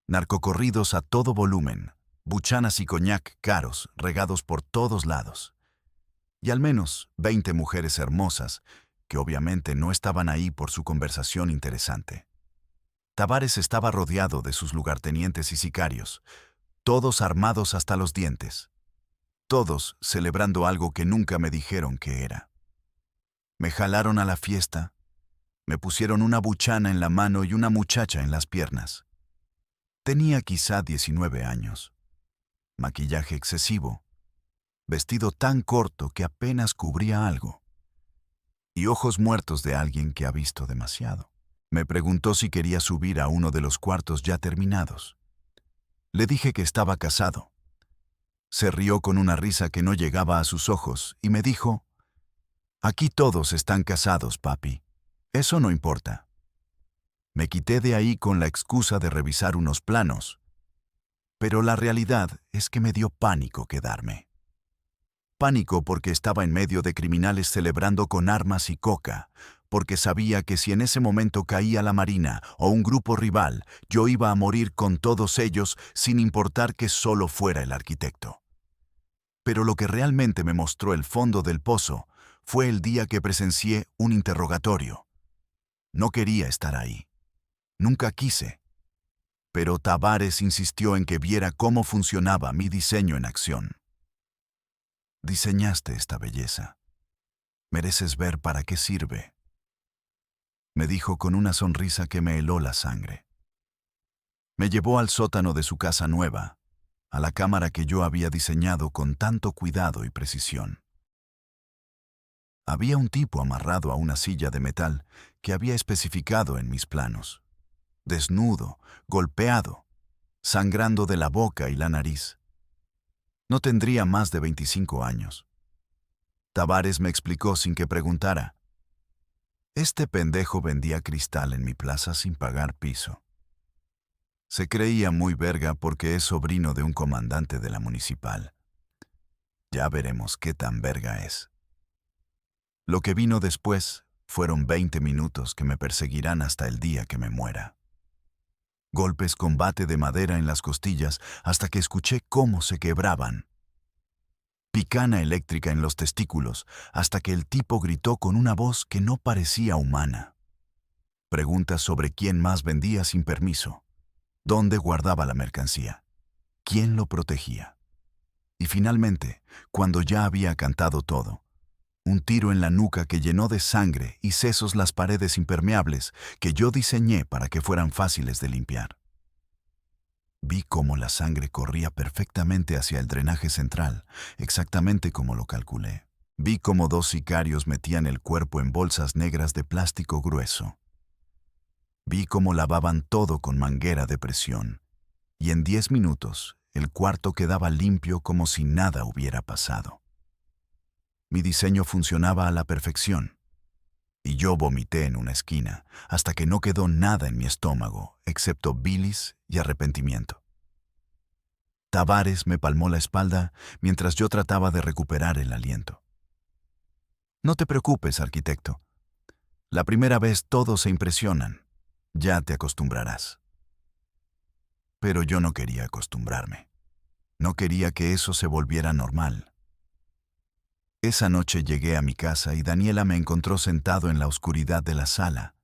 Narcocorridos a todo volumen, buchanas y coñac caros regados por todos lados. Y al menos 20 mujeres hermosas, que obviamente no estaban ahí por su conversación interesante. Tavares estaba rodeado de sus lugartenientes y sicarios, todos armados hasta los dientes. Todos celebrando algo que nunca me dijeron qué era. Me jalaron a la fiesta, me pusieron una buchana en la mano y una muchacha en las piernas. Tenía quizá 19 años. Maquillaje excesivo, vestido tan corto que apenas cubría algo, y ojos muertos de alguien que ha visto demasiado. Me preguntó si quería subir a uno de los cuartos ya terminados. Le dije que estaba casado. Se rió con una risa que no llegaba a sus ojos y me dijo: «Aquí todos están casados, papi. Eso no importa». Me quité de ahí con la excusa de revisar unos planos, pero la realidad es que me dio pánico quedarme. Pánico porque estaba en medio de criminales celebrando con armas y coca, porque sabía que si en ese momento caía la Marina o un grupo rival, yo iba a morir con todos ellos sin importar que solo fuera el arquitecto. Pero lo que realmente me mostró el fondo del pozo fue el día que presencié un interrogatorio. No quería estar ahí. Nunca quise. Pero Tavares insistió en que viera cómo funcionaba mi diseño en acción. Diseñaste esta belleza. Mereces ver para qué sirve, me dijo con una sonrisa que me heló la sangre. Me llevó al sótano de su casa nueva, a la cámara que yo había diseñado con tanto cuidado y precisión. Había un tipo amarrado a una silla de metal que había especificado en mis planos. Desnudo, golpeado, sangrando de la boca y la nariz. No tendría más de 25 años. Tavares me explicó sin que preguntara. Este pendejo vendía cristal en mi plaza sin pagar piso. Se creía muy verga porque es sobrino de un comandante de la municipal. Ya veremos qué tan verga es. Lo que vino después fueron 20 minutos que me perseguirán hasta el día que me muera. Golpes con bate de madera en las costillas hasta que escuché cómo se quebraban. Picana eléctrica en los testículos hasta que el tipo gritó con una voz que no parecía humana. Preguntas sobre quién más vendía sin permiso, dónde guardaba la mercancía, quién lo protegía. Y finalmente, cuando ya había cantado todo, un tiro en la nuca que llenó de sangre y sesos las paredes impermeables que yo diseñé para que fueran fáciles de limpiar. Vi cómo la sangre corría perfectamente hacia el drenaje central, exactamente como lo calculé. Vi cómo 2 sicarios metían el cuerpo en bolsas negras de plástico grueso. Vi cómo lavaban todo con manguera de presión, y en 10 minutos el cuarto quedaba limpio como si nada hubiera pasado. Mi diseño funcionaba a la perfección, y yo vomité en una esquina hasta que no quedó nada en mi estómago, excepto bilis y arrepentimiento. Tavares me palmó la espalda mientras yo trataba de recuperar el aliento. No te preocupes, arquitecto. La primera vez todos se impresionan. Ya te acostumbrarás. Pero yo no quería acostumbrarme. No quería que eso se volviera normal. Esa noche llegué a mi casa y Daniela me encontró sentado en la oscuridad de la sala,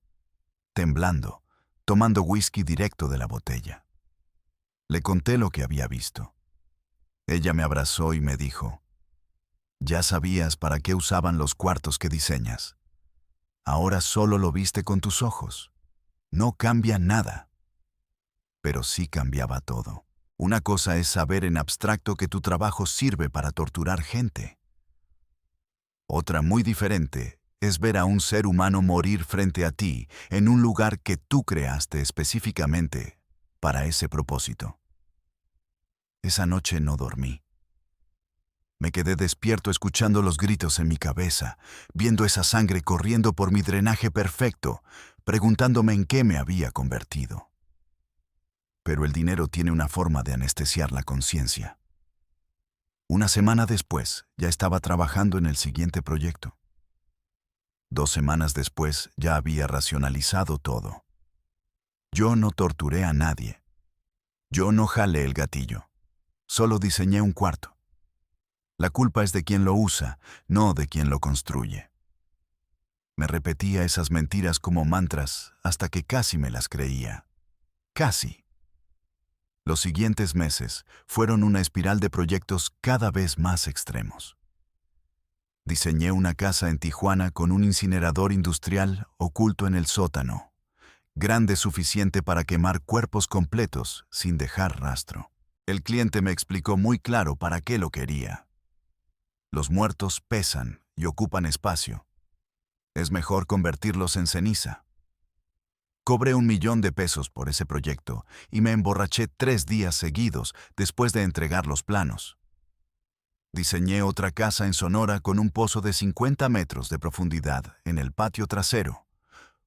temblando, tomando whisky directo de la botella. Le conté lo que había visto. Ella me abrazó y me dijo, «Ya sabías para qué usaban los cuartos que diseñas. Ahora solo lo viste con tus ojos. No cambia nada». Pero sí cambiaba todo. Una cosa es saber en abstracto que tu trabajo sirve para torturar gente. Otra muy diferente es ver a un ser humano morir frente a ti en un lugar que tú creaste específicamente para ese propósito. Esa noche no dormí. Me quedé despierto escuchando los gritos en mi cabeza, viendo esa sangre corriendo por mi drenaje perfecto, preguntándome en qué me había convertido. Pero el dinero tiene una forma de anestesiar la conciencia. Una semana después, ya estaba trabajando en el siguiente proyecto. 2 semanas después, ya había racionalizado todo. Yo no torturé a nadie. Yo no jalé el gatillo. Solo diseñé un cuarto. La culpa es de quien lo usa, no de quien lo construye. Me repetía esas mentiras como mantras hasta que casi me las creía. Casi. Los siguientes meses fueron una espiral de proyectos cada vez más extremos. Diseñé una casa en Tijuana con un incinerador industrial oculto en el sótano, grande suficiente para quemar cuerpos completos sin dejar rastro. El cliente me explicó muy claro para qué lo quería. Los muertos pesan y ocupan espacio. Es mejor convertirlos en ceniza. Cobré $1 millón por ese proyecto y me emborraché 3 días seguidos después de entregar los planos. Diseñé otra casa en Sonora con un pozo de 50 metros de profundidad en el patio trasero,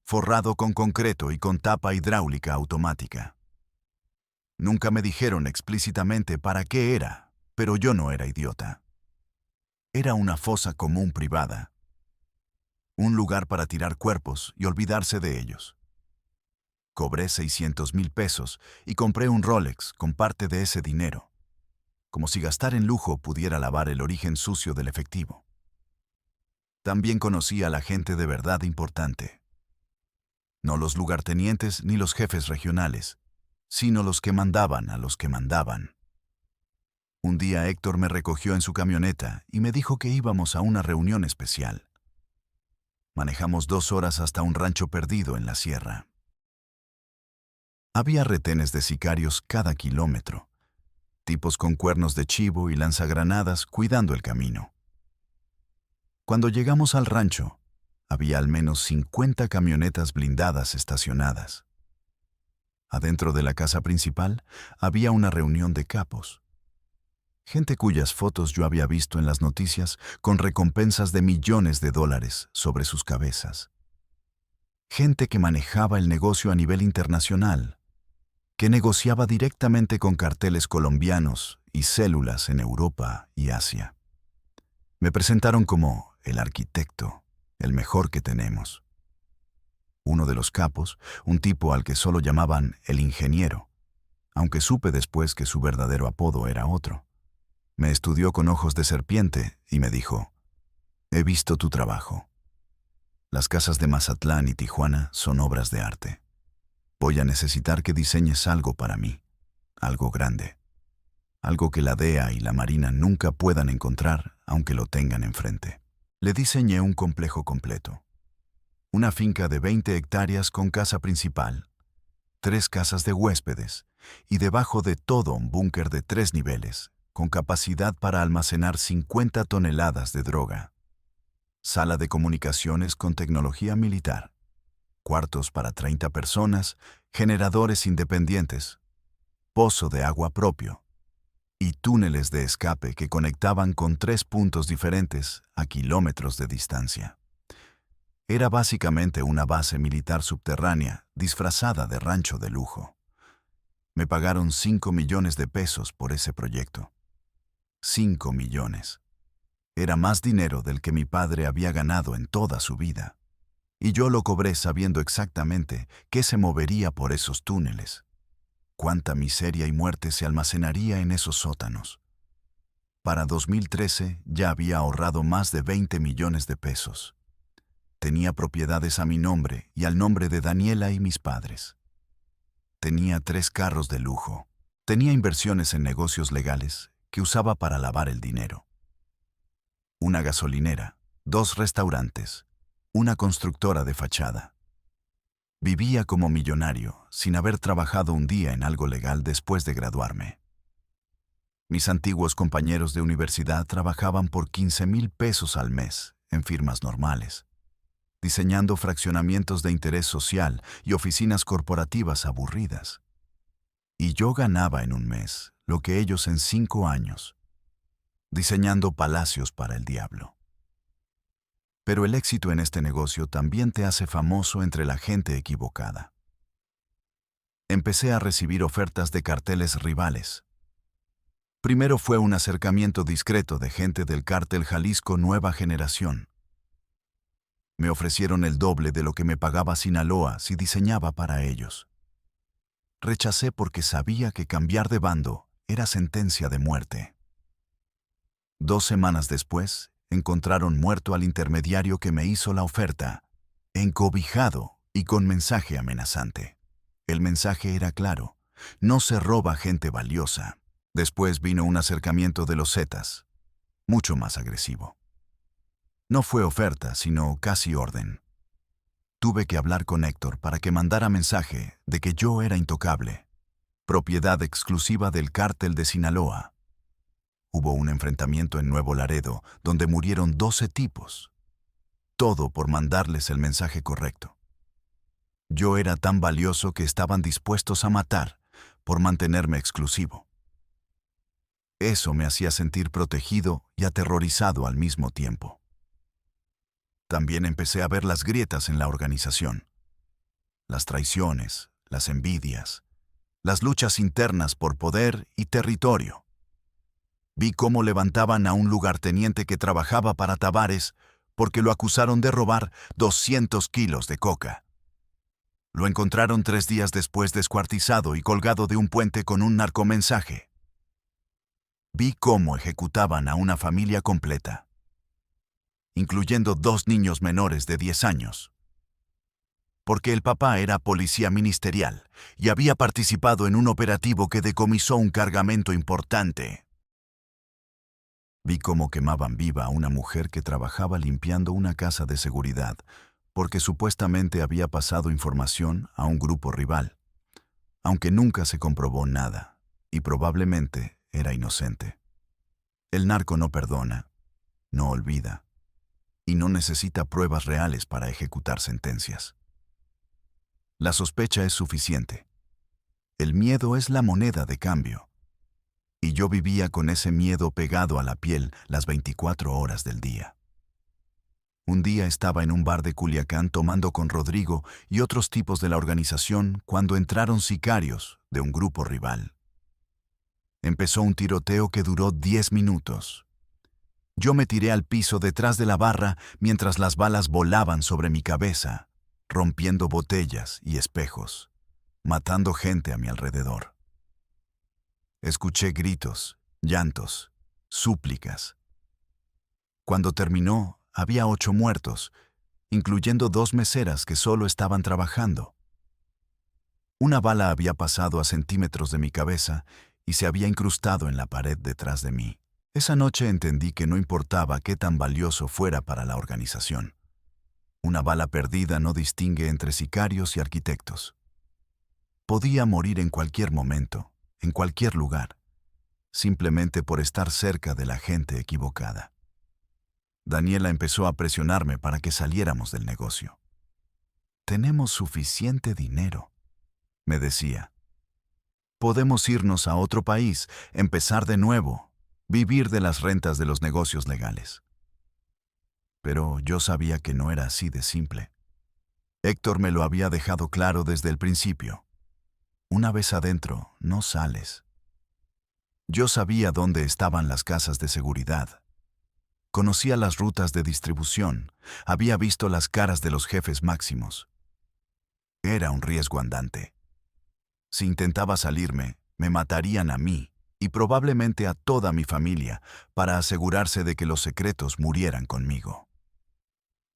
forrado con concreto y con tapa hidráulica automática. Nunca me dijeron explícitamente para qué era, pero yo no era idiota. Era una fosa común privada. Un lugar para tirar cuerpos y olvidarse de ellos. Cobré $600,000 y compré un Rolex con parte de ese dinero, como si gastar en lujo pudiera lavar el origen sucio del efectivo. También conocí a la gente de verdad importante. No los lugartenientes ni los jefes regionales, sino los que mandaban a los que mandaban. Un día Héctor me recogió en su camioneta y me dijo que íbamos a una reunión especial. Manejamos 2 horas hasta un rancho perdido en la sierra. Había retenes de sicarios cada kilómetro, tipos con cuernos de chivo y lanzagranadas cuidando el camino. Cuando llegamos al rancho, había al menos 50 camionetas blindadas estacionadas. Adentro de la casa principal había una reunión de capos. Gente cuyas fotos yo había visto en las noticias con recompensas de millones de dólares sobre sus cabezas. Gente que manejaba el negocio a nivel internacional, que negociaba directamente con carteles colombianos y células en Europa y Asia. Me presentaron como el arquitecto, el mejor que tenemos. Uno de los capos, un tipo al que solo llamaban el ingeniero, aunque supe después que su verdadero apodo era otro. Me estudió con ojos de serpiente y me dijo: «He visto tu trabajo. Las casas de Mazatlán y Tijuana son obras de arte. Voy a necesitar que diseñes algo para mí, algo grande, algo que la DEA y la Marina nunca puedan encontrar aunque lo tengan enfrente». Le diseñé un complejo completo. Una finca de 20 hectáreas con casa principal, 3 casas de huéspedes y debajo de todo un búnker de 3 niveles, con capacidad para almacenar 50 toneladas de droga. Sala de comunicaciones con tecnología militar. Cuartos para 30 personas, generadores independientes, pozo de agua propio y túneles de escape que conectaban con 3 puntos diferentes a kilómetros de distancia. Era básicamente una base militar subterránea disfrazada de rancho de lujo. Me pagaron 5 millones de pesos por ese proyecto. 5 millones. Era más dinero del que mi padre había ganado en toda su vida. Y yo lo cobré sabiendo exactamente qué se movería por esos túneles. Cuánta miseria y muerte se almacenaría en esos sótanos. Para 2013 ya había ahorrado más de 20 millones de pesos. Tenía propiedades a mi nombre y al nombre de Daniela y mis padres. Tenía 3 carros de lujo. Tenía inversiones en negocios legales que usaba para lavar el dinero. Una gasolinera, 2 restaurantes, una constructora de fachada. Vivía como millonario, sin haber trabajado un día en algo legal después de graduarme. Mis antiguos compañeros de universidad trabajaban por 15,000 pesos al mes en firmas normales, diseñando fraccionamientos de interés social y oficinas corporativas aburridas. Y yo ganaba en un mes lo que ellos en 5 años, diseñando palacios para el diablo. Pero el éxito en este negocio también te hace famoso entre la gente equivocada. Empecé a recibir ofertas de carteles rivales. Primero fue un acercamiento discreto de gente del cártel Jalisco Nueva Generación. Me ofrecieron el doble de lo que me pagaba Sinaloa si diseñaba para ellos. Rechacé porque sabía que cambiar de bando era sentencia de muerte. 2 semanas después, encontraron muerto al intermediario que me hizo la oferta, encobijado y con mensaje amenazante. El mensaje era claro: no se roba gente valiosa. Después vino un acercamiento de los Zetas, mucho más agresivo. No fue oferta, sino casi orden. Tuve que hablar con Héctor para que mandara mensaje de que yo era intocable, propiedad exclusiva del cártel de Sinaloa. Hubo un enfrentamiento en Nuevo Laredo donde murieron 12 tipos. Todo por mandarles el mensaje correcto. Yo era tan valioso que estaban dispuestos a matar por mantenerme exclusivo. Eso me hacía sentir protegido y aterrorizado al mismo tiempo. También empecé a ver las grietas en la organización. Las traiciones, las envidias, las luchas internas por poder y territorio. Vi cómo levantaban a un lugarteniente que trabajaba para Tavares porque lo acusaron de robar 200 kilos de coca. Lo encontraron 3 días después descuartizado y colgado de un puente con un narcomensaje. Vi cómo ejecutaban a una familia completa, incluyendo 2 niños menores de 10 años. Porque el papá era policía ministerial y había participado en un operativo que decomisó un cargamento importante. Vi cómo quemaban viva a una mujer que trabajaba limpiando una casa de seguridad, porque supuestamente había pasado información a un grupo rival, aunque nunca se comprobó nada, y probablemente era inocente. El narco no perdona, no olvida, y no necesita pruebas reales para ejecutar sentencias. La sospecha es suficiente. El miedo es la moneda de cambio. Y yo vivía con ese miedo pegado a la piel las 24 horas del día. Un día estaba en un bar de Culiacán tomando con Rodrigo y otros tipos de la organización cuando entraron sicarios de un grupo rival. Empezó un tiroteo que duró 10 minutos. Yo me tiré al piso detrás de la barra mientras las balas volaban sobre mi cabeza, rompiendo botellas y espejos, matando gente a mi alrededor. Escuché gritos, llantos, súplicas. Cuando terminó, había 8 muertos, incluyendo 2 meseras que solo estaban trabajando. Una bala había pasado a centímetros de mi cabeza y se había incrustado en la pared detrás de mí. Esa noche entendí que no importaba qué tan valioso fuera para la organización. Una bala perdida no distingue entre sicarios y arquitectos. Podía morir en cualquier momento, en cualquier lugar, simplemente por estar cerca de la gente equivocada. Daniela empezó a presionarme para que saliéramos del negocio. Tenemos suficiente dinero, me decía. Podemos irnos a otro país, empezar de nuevo, vivir de las rentas de los negocios legales. Pero yo sabía que no era así de simple. Héctor me lo había dejado claro desde el principio. Una vez adentro, no sales. Yo sabía dónde estaban las casas de seguridad. Conocía las rutas de distribución, había visto las caras de los jefes máximos. Era un riesgo andante. Si intentaba salirme, me matarían a mí y probablemente a toda mi familia para asegurarse de que los secretos murieran conmigo.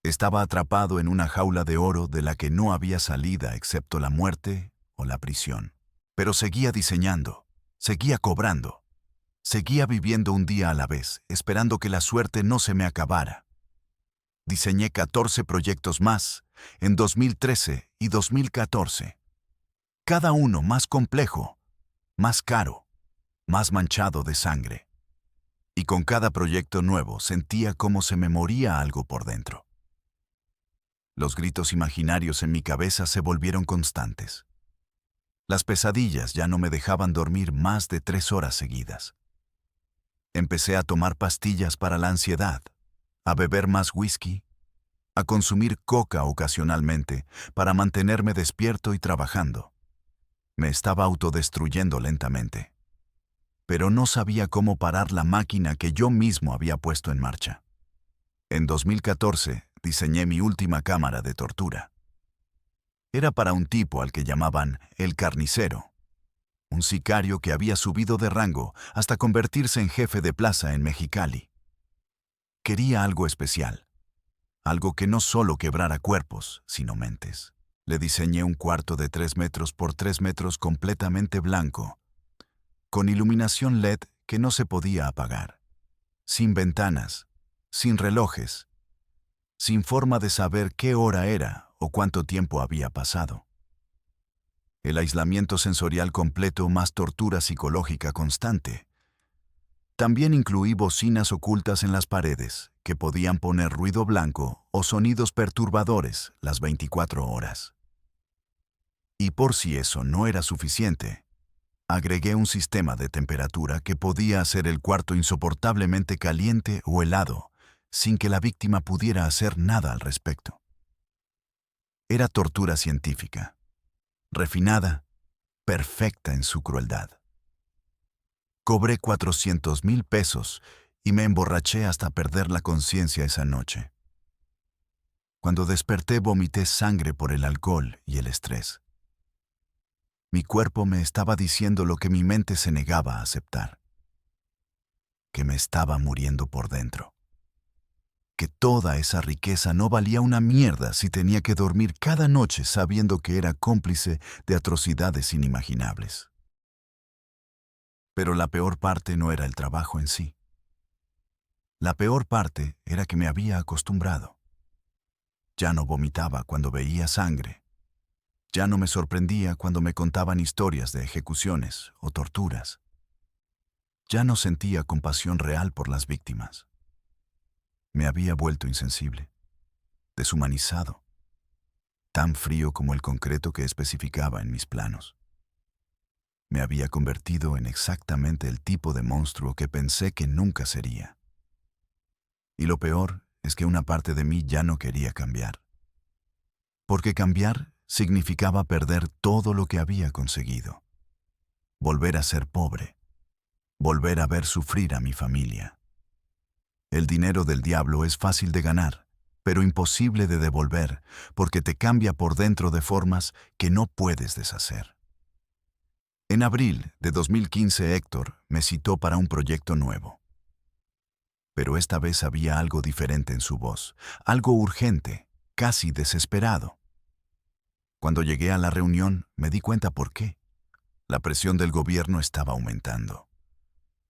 Estaba atrapado en una jaula de oro de la que no había salida excepto la muerte o la prisión. Pero seguía diseñando, seguía cobrando, seguía viviendo un día a la vez, esperando que la suerte no se me acabara. Diseñé 14 proyectos más en 2013 y 2014. Cada uno más complejo, más caro, más manchado de sangre. Y con cada proyecto nuevo sentía cómo se me moría algo por dentro. Los gritos imaginarios en mi cabeza se volvieron constantes. Las pesadillas ya no me dejaban dormir más de 3 horas seguidas. Empecé a tomar pastillas para la ansiedad, a beber más whisky, a consumir coca ocasionalmente para mantenerme despierto y trabajando. Me estaba autodestruyendo lentamente. Pero no sabía cómo parar la máquina que yo mismo había puesto en marcha. En 2014 diseñé mi última cámara de tortura. Era para un tipo al que llamaban el carnicero, un sicario que había subido de rango hasta convertirse en jefe de plaza en Mexicali. Quería algo especial, algo que no solo quebrara cuerpos, sino mentes. Le diseñé un cuarto de 3 metros por 3 metros completamente blanco, con iluminación LED que no se podía apagar, sin ventanas, sin relojes, sin forma de saber qué hora era o cuánto tiempo había pasado. El aislamiento sensorial completo más tortura psicológica constante. También incluí bocinas ocultas en las paredes que podían poner ruido blanco o sonidos perturbadores las 24 horas. Y por si eso no era suficiente, agregué un sistema de temperatura que podía hacer el cuarto insoportablemente caliente o helado, sin que la víctima pudiera hacer nada al respecto. Era tortura científica, refinada, perfecta en su crueldad. Cobré 400,000 pesos y me emborraché hasta perder la conciencia esa noche. Cuando desperté vomité sangre por el alcohol y el estrés. Mi cuerpo me estaba diciendo lo que mi mente se negaba a aceptar. Que me estaba muriendo por dentro. Que toda esa riqueza no valía una mierda si tenía que dormir cada noche sabiendo que era cómplice de atrocidades inimaginables. Pero la peor parte no era el trabajo en sí. La peor parte era que me había acostumbrado. Ya no vomitaba cuando veía sangre. Ya no me sorprendía cuando me contaban historias de ejecuciones o torturas. Ya no sentía compasión real por las víctimas. Me había vuelto insensible, deshumanizado, tan frío como el concreto que especificaba en mis planos. Me había convertido en exactamente el tipo de monstruo que pensé que nunca sería. Y lo peor es que una parte de mí ya no quería cambiar. Porque cambiar significaba perder todo lo que había conseguido. Volver a ser pobre. Volver a ver sufrir a mi familia. El dinero del diablo es fácil de ganar, pero imposible de devolver, porque te cambia por dentro de formas que no puedes deshacer. En abril de 2015, Héctor me citó para un proyecto nuevo. Pero esta vez había algo diferente en su voz, algo urgente, casi desesperado. Cuando llegué a la reunión, me di cuenta por qué. La presión del gobierno estaba aumentando.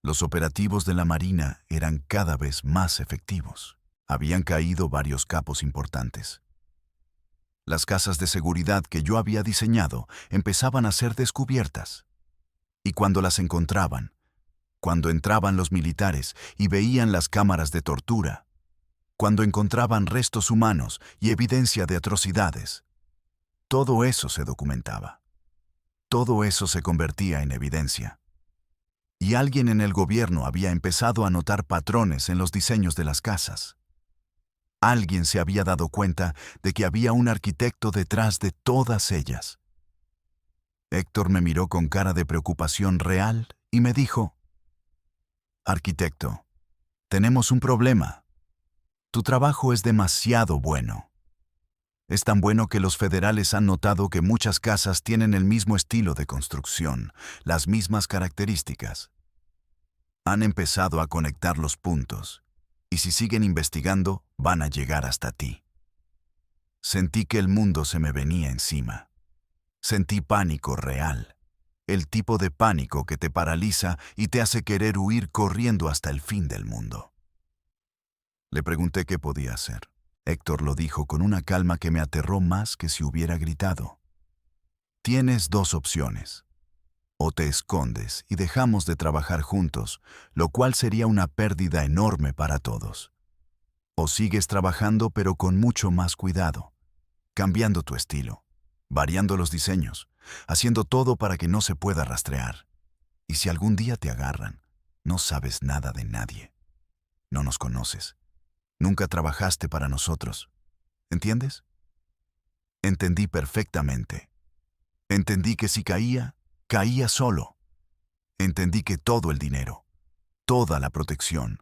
Los operativos de la Marina eran cada vez más efectivos. Habían caído varios capos importantes. Las casas de seguridad que yo había diseñado empezaban a ser descubiertas. Y cuando las encontraban, cuando entraban los militares y veían las cámaras de tortura, cuando encontraban restos humanos y evidencia de atrocidades, todo eso se documentaba. Todo eso se convertía en evidencia. Y alguien en el gobierno había empezado a notar patrones en los diseños de las casas. Alguien se había dado cuenta de que había un arquitecto detrás de todas ellas. Héctor me miró con cara de preocupación real y me dijo: «Arquitecto, tenemos un problema. Tu trabajo es demasiado bueno. Es tan bueno que los federales han notado que muchas casas tienen el mismo estilo de construcción, las mismas características. Han empezado a conectar los puntos, y si siguen investigando, van a llegar hasta ti». Sentí que el mundo se me venía encima. Sentí pánico real. El tipo de pánico que te paraliza y te hace querer huir corriendo hasta el fin del mundo. Le pregunté qué podía hacer. Héctor lo dijo con una calma que me aterró más que si hubiera gritado. «Tienes dos opciones. O te escondes y dejamos de trabajar juntos, lo cual sería una pérdida enorme para todos. O sigues trabajando pero con mucho más cuidado, cambiando tu estilo, variando los diseños, haciendo todo para que no se pueda rastrear. Y si algún día te agarran, no sabes nada de nadie. No nos conoces. Nunca trabajaste para nosotros. ¿Entiendes?» Entendí perfectamente. Entendí que si caía, caía solo. Entendí que todo el dinero, toda la protección,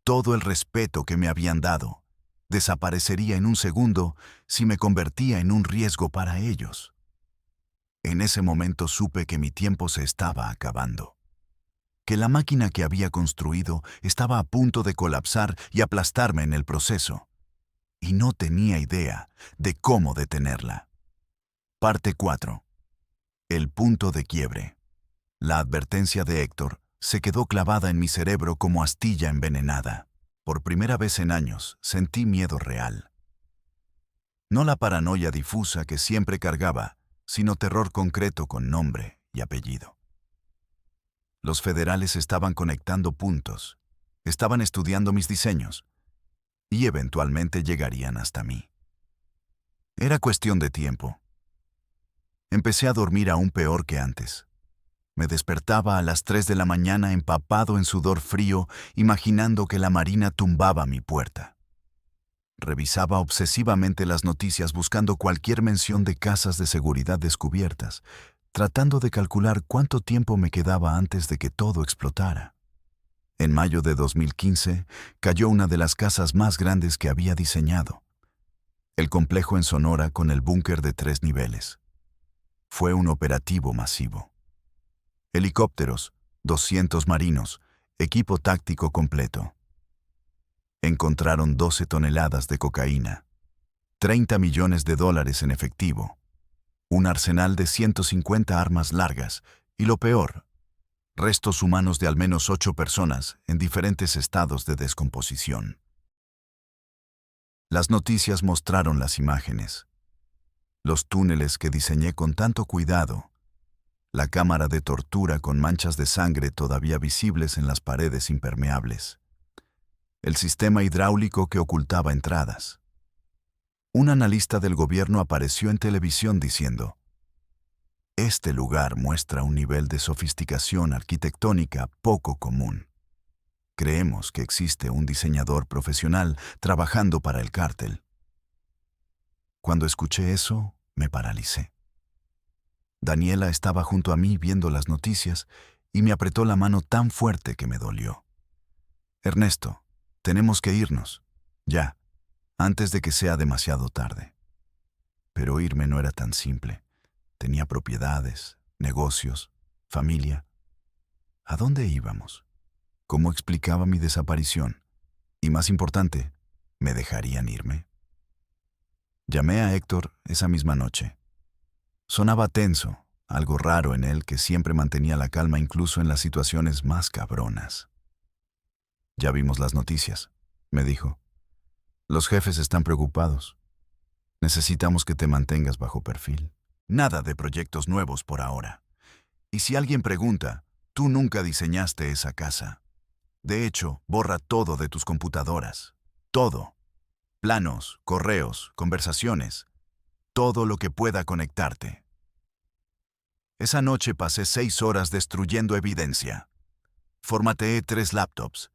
todo el respeto que me habían dado, desaparecería en un segundo si me convertía en un riesgo para ellos. En ese momento supe que mi tiempo se estaba acabando, que la máquina que había construido estaba a punto de colapsar y aplastarme en el proceso, y no tenía idea de cómo detenerla. Parte 4. El punto de quiebre. La advertencia de Héctor se quedó clavada en mi cerebro como astilla envenenada. Por primera vez en años sentí miedo real. No la paranoia difusa que siempre cargaba, sino terror concreto con nombre y apellido. Los federales estaban conectando puntos, estaban estudiando mis diseños, y eventualmente llegarían hasta mí. Era cuestión de tiempo. Empecé a dormir aún peor que antes. Me despertaba a las 3 de la mañana empapado en sudor frío, imaginando que la Marina tumbaba mi puerta. Revisaba obsesivamente las noticias buscando cualquier mención de casas de seguridad descubiertas, tratando de calcular cuánto tiempo me quedaba antes de que todo explotara. En mayo de 2015 cayó una de las casas más grandes que había diseñado. El complejo en Sonora con el búnker de 3 niveles. Fue un operativo masivo. Helicópteros, 200 marinos, equipo táctico completo. Encontraron 12 toneladas de cocaína, 30 millones de dólares en efectivo, un arsenal de 150 armas largas y lo peor, restos humanos de al menos 8 personas en diferentes estados de descomposición. Las noticias mostraron las imágenes, los túneles que diseñé con tanto cuidado, la cámara de tortura con manchas de sangre todavía visibles en las paredes impermeables, el sistema hidráulico que ocultaba entradas. Un analista del gobierno apareció en televisión diciendo: "Este lugar muestra un nivel de sofisticación arquitectónica poco común. Creemos que existe un diseñador profesional trabajando para el cártel". Cuando escuché eso, me paralicé. Daniela estaba junto a mí viendo las noticias y me apretó la mano tan fuerte que me dolió. "Ernesto, tenemos que irnos, ya, antes de que sea demasiado tarde". Pero irme no era tan simple. Tenía propiedades, negocios, familia. ¿A dónde íbamos? ¿Cómo explicaba mi desaparición? Y más importante, ¿me dejarían irme? Llamé a Héctor esa misma noche. Sonaba tenso, algo raro en él que siempre mantenía la calma incluso en las situaciones más cabronas. "Ya vimos las noticias", me dijo. "Los jefes están preocupados. Necesitamos que te mantengas bajo perfil. Nada de proyectos nuevos por ahora. Y si alguien pregunta, tú nunca diseñaste esa casa. De hecho, borra todo de tus computadoras. Todo. Planos, correos, conversaciones. Todo lo que pueda conectarte". Esa noche pasé 6 horas destruyendo evidencia. Formateé 3 laptops.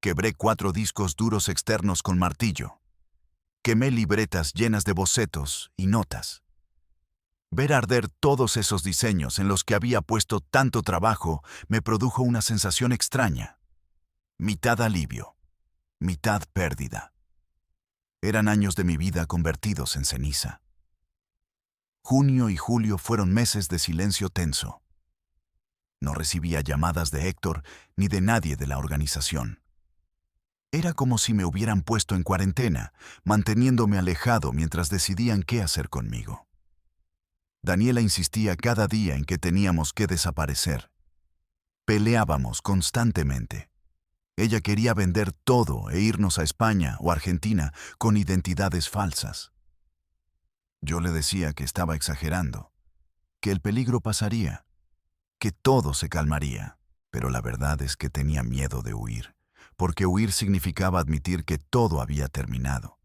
Quebré 4 discos duros externos con martillo. Quemé libretas llenas de bocetos y notas. Ver arder todos esos diseños en los que había puesto tanto trabajo me produjo una sensación extraña. Mitad alivio, mitad pérdida. Eran años de mi vida convertidos en ceniza. Junio y julio fueron meses de silencio tenso. No recibía llamadas de Héctor ni de nadie de la organización. Era como si me hubieran puesto en cuarentena, manteniéndome alejado mientras decidían qué hacer conmigo. Daniela insistía cada día en que teníamos que desaparecer. Peleábamos constantemente. Ella quería vender todo e irnos a España o Argentina con identidades falsas. Yo le decía que estaba exagerando, que el peligro pasaría, que todo se calmaría, pero la verdad es que tenía miedo de huir, porque huir significaba admitir que todo había terminado,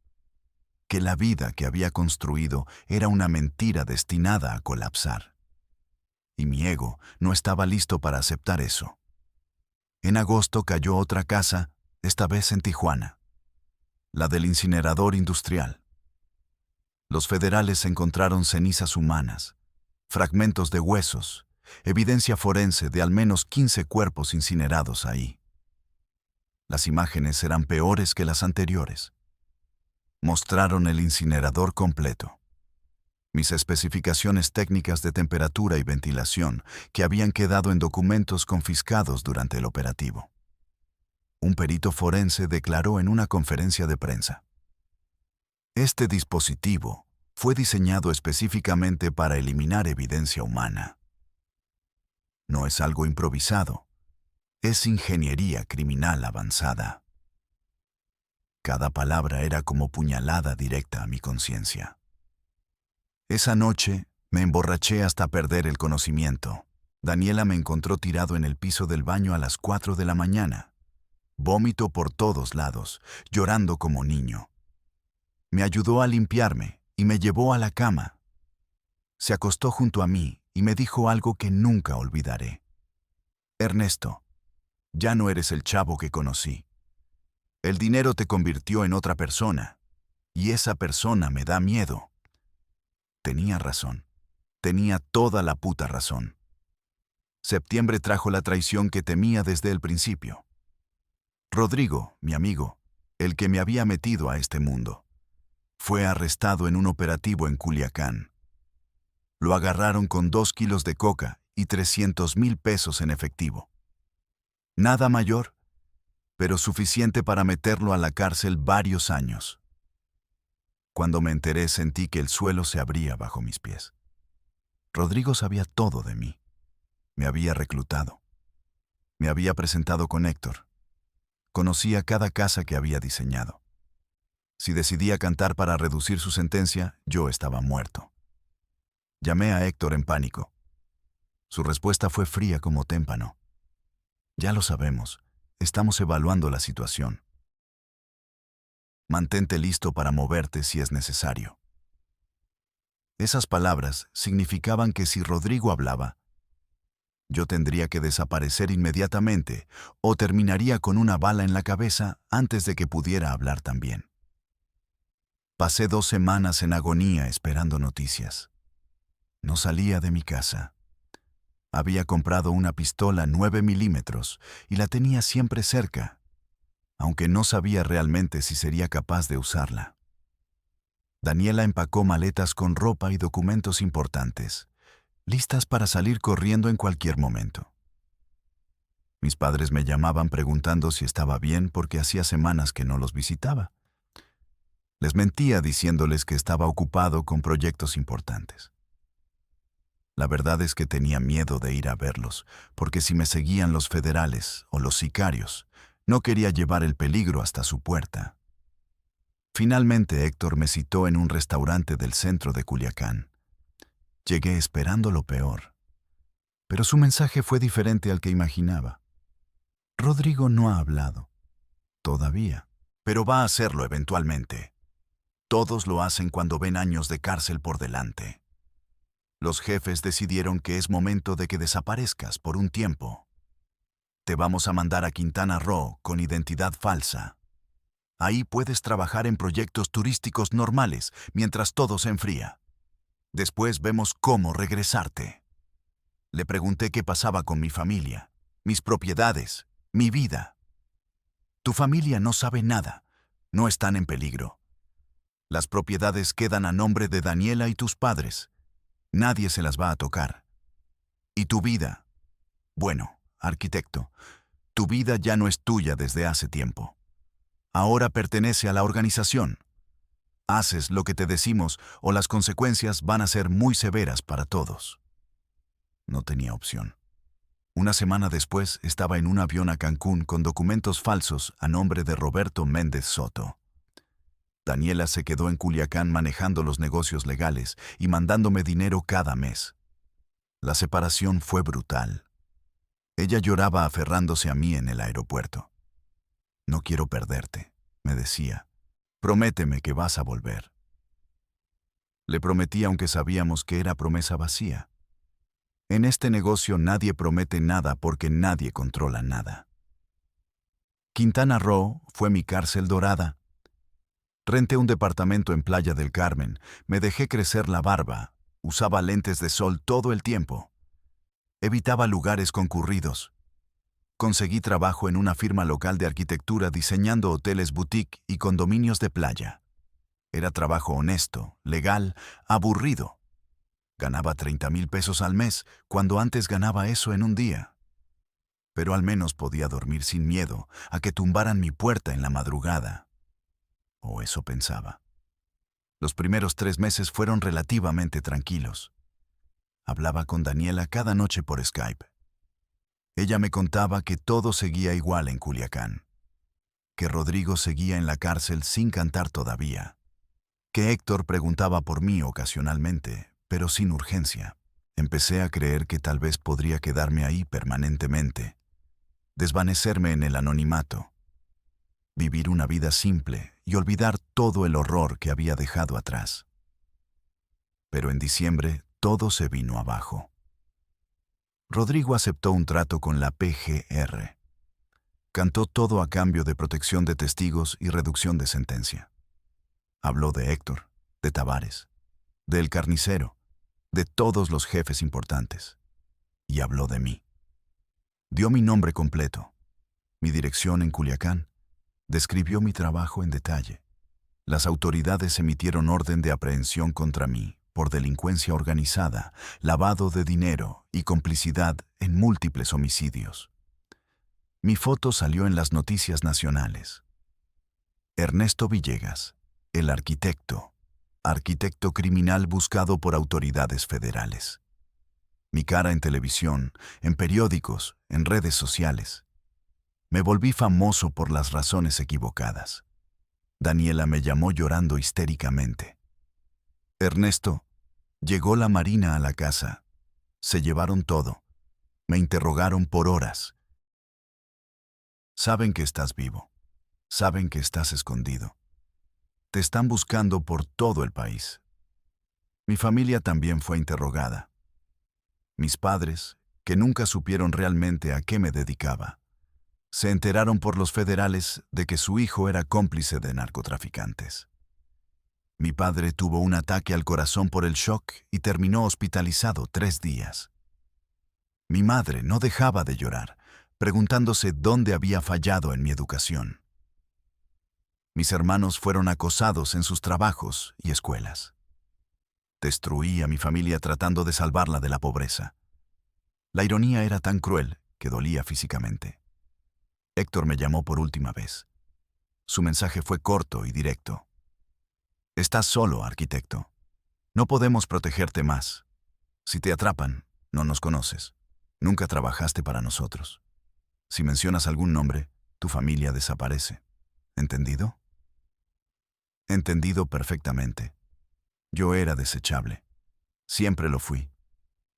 que la vida que había construido era una mentira destinada a colapsar. Y mi ego no estaba listo para aceptar eso. En agosto cayó otra casa, esta vez en Tijuana, la del incinerador industrial. Los federales encontraron cenizas humanas, fragmentos de huesos, evidencia forense de al menos 15 cuerpos incinerados ahí. Las imágenes eran peores que las anteriores. Mostraron el incinerador completo. Mis especificaciones técnicas de temperatura y ventilación que habían quedado en documentos confiscados durante el operativo. Un perito forense declaró en una conferencia de prensa: "Este dispositivo fue diseñado específicamente para eliminar evidencia humana. No es algo improvisado, es ingeniería criminal avanzada". Cada palabra era como puñalada directa a mi conciencia. Esa noche me emborraché hasta perder el conocimiento. Daniela me encontró tirado en el piso del baño a las 4 de la mañana. Vómito por todos lados, llorando como niño. Me ayudó a limpiarme y me llevó a la cama. Se acostó junto a mí y me dijo algo que nunca olvidaré: "Ernesto, ya no eres el chavo que conocí. El dinero te convirtió en otra persona, y esa persona me da miedo". Tenía razón. Tenía toda la puta razón. Septiembre trajo la traición que temía desde el principio. Rodrigo, mi amigo, el que me había metido a este mundo, fue arrestado en un operativo en Culiacán. Lo agarraron con 2 kilos de coca y 300,000 pesos en efectivo. Nada mayor, pero suficiente para meterlo a la cárcel varios años. Cuando me enteré sentí que el suelo se abría bajo mis pies. Rodrigo sabía todo de mí. Me había reclutado. Me había presentado con Héctor. Conocía cada casa que había diseñado. Si decidía cantar para reducir su sentencia, yo estaba muerto. Llamé a Héctor en pánico. Su respuesta fue fría como témpano. Ya lo sabemos, estamos evaluando la situación. Mantente listo para moverte si es necesario. Esas palabras significaban que si Rodrigo hablaba, yo tendría que desaparecer inmediatamente o terminaría con una bala en la cabeza antes de que pudiera hablar también. Pasé 2 semanas en agonía esperando noticias. No salía de mi casa. Había comprado una pistola 9 milímetros y la tenía siempre cerca, aunque no sabía realmente si sería capaz de usarla. Daniela empacó maletas con ropa y documentos importantes, listas para salir corriendo en cualquier momento. Mis padres me llamaban preguntando si estaba bien porque hacía semanas que no los visitaba. Les mentía diciéndoles que estaba ocupado con proyectos importantes. La verdad es que tenía miedo de ir a verlos, porque si me seguían los federales o los sicarios, no quería llevar el peligro hasta su puerta. Finalmente Héctor me citó en un restaurante del centro de Culiacán. Llegué esperando lo peor, pero su mensaje fue diferente al que imaginaba. Rodrigo no ha hablado, todavía, pero va a hacerlo eventualmente. Todos lo hacen cuando ven años de cárcel por delante. Los jefes decidieron que es momento de que desaparezcas por un tiempo. Te vamos a mandar a Quintana Roo con identidad falsa. Ahí puedes trabajar en proyectos turísticos normales mientras todo se enfría. Después vemos cómo regresarte. Le pregunté qué pasaba con mi familia, mis propiedades, mi vida. Tu familia no sabe nada, no están en peligro. Las propiedades quedan a nombre de Daniela y tus padres. Nadie se las va a tocar. ¿Y tu vida? Bueno, arquitecto, tu vida ya no es tuya desde hace tiempo. Ahora pertenece a la organización. Haces lo que te decimos o las consecuencias van a ser muy severas para todos. No tenía opción. Una semana después estaba en un avión a Cancún con documentos falsos a nombre de Roberto Méndez Soto. Daniela se quedó en Culiacán manejando los negocios legales y mandándome dinero cada mes. La separación fue brutal. Ella lloraba aferrándose a mí en el aeropuerto. No quiero perderte, me decía. Prométeme que vas a volver. Le prometí aunque sabíamos que era promesa vacía. En este negocio nadie promete nada porque nadie controla nada. Quintana Roo fue mi cárcel dorada. Renté un departamento en Playa del Carmen, me dejé crecer la barba, usaba lentes de sol todo el tiempo. Evitaba lugares concurridos. Conseguí trabajo en una firma local de arquitectura diseñando hoteles boutique y condominios de playa. Era trabajo honesto, legal, aburrido. Ganaba 30,000 pesos al mes, cuando antes ganaba eso en un día. Pero al menos podía dormir sin miedo a que tumbaran mi puerta en la madrugada. O eso pensaba. Los primeros 3 meses fueron relativamente tranquilos. Hablaba con Daniela cada noche por Skype. Ella me contaba que todo seguía igual en Culiacán, que Rodrigo seguía en la cárcel sin cantar todavía, que Héctor preguntaba por mí ocasionalmente, pero sin urgencia. Empecé a creer que tal vez podría quedarme ahí permanentemente, desvanecerme en el anonimato, vivir una vida simple y olvidar todo el horror que había dejado atrás. Pero en diciembre todo se vino abajo. Rodrigo aceptó un trato con la PGR. Cantó todo a cambio de protección de testigos y reducción de sentencia. Habló de Héctor, de Tavares, del carnicero, de todos los jefes importantes. Y habló de mí. Dio mi nombre completo, mi dirección en Culiacán, describió mi trabajo en detalle. Las autoridades emitieron orden de aprehensión contra mí por delincuencia organizada, lavado de dinero y complicidad en múltiples homicidios. Mi foto salió en las noticias nacionales. Ernesto Villegas, el arquitecto criminal buscado por autoridades federales. Mi cara en televisión, en periódicos, en redes sociales. Me volví famoso por las razones equivocadas. Daniela me llamó llorando histéricamente. Ernesto, llegó la Marina a la casa. Se llevaron todo. Me interrogaron por horas. Saben que estás vivo. Saben que estás escondido. Te están buscando por todo el país. Mi familia también fue interrogada. Mis padres, que nunca supieron realmente a qué me dedicaba, se enteraron por los federales de que su hijo era cómplice de narcotraficantes. Mi padre tuvo un ataque al corazón por el shock y terminó hospitalizado 3 días. Mi madre no dejaba de llorar, preguntándose dónde había fallado en mi educación. Mis hermanos fueron acosados en sus trabajos y escuelas. Destruí a mi familia tratando de salvarla de la pobreza. La ironía era tan cruel que dolía físicamente. Héctor me llamó por última vez. Su mensaje fue corto y directo. Estás solo, arquitecto. No podemos protegerte más. Si te atrapan, no nos conoces. Nunca trabajaste para nosotros. Si mencionas algún nombre, tu familia desaparece. ¿Entendido? Entendido perfectamente. Yo era desechable. Siempre lo fui.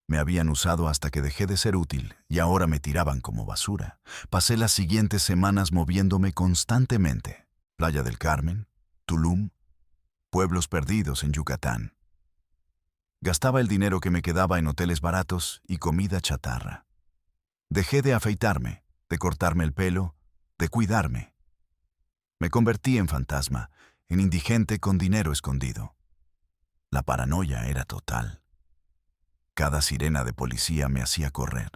Me habían usado hasta que dejé de ser útil y ahora me tiraban como basura. Pasé las siguientes semanas moviéndome constantemente. Playa del Carmen, Tulum, pueblos perdidos en Yucatán. Gastaba el dinero que me quedaba en hoteles baratos y comida chatarra. Dejé de afeitarme, de cortarme el pelo, de cuidarme. Me convertí en fantasma, en indigente con dinero escondido. La paranoia era total. Cada sirena de policía me hacía correr.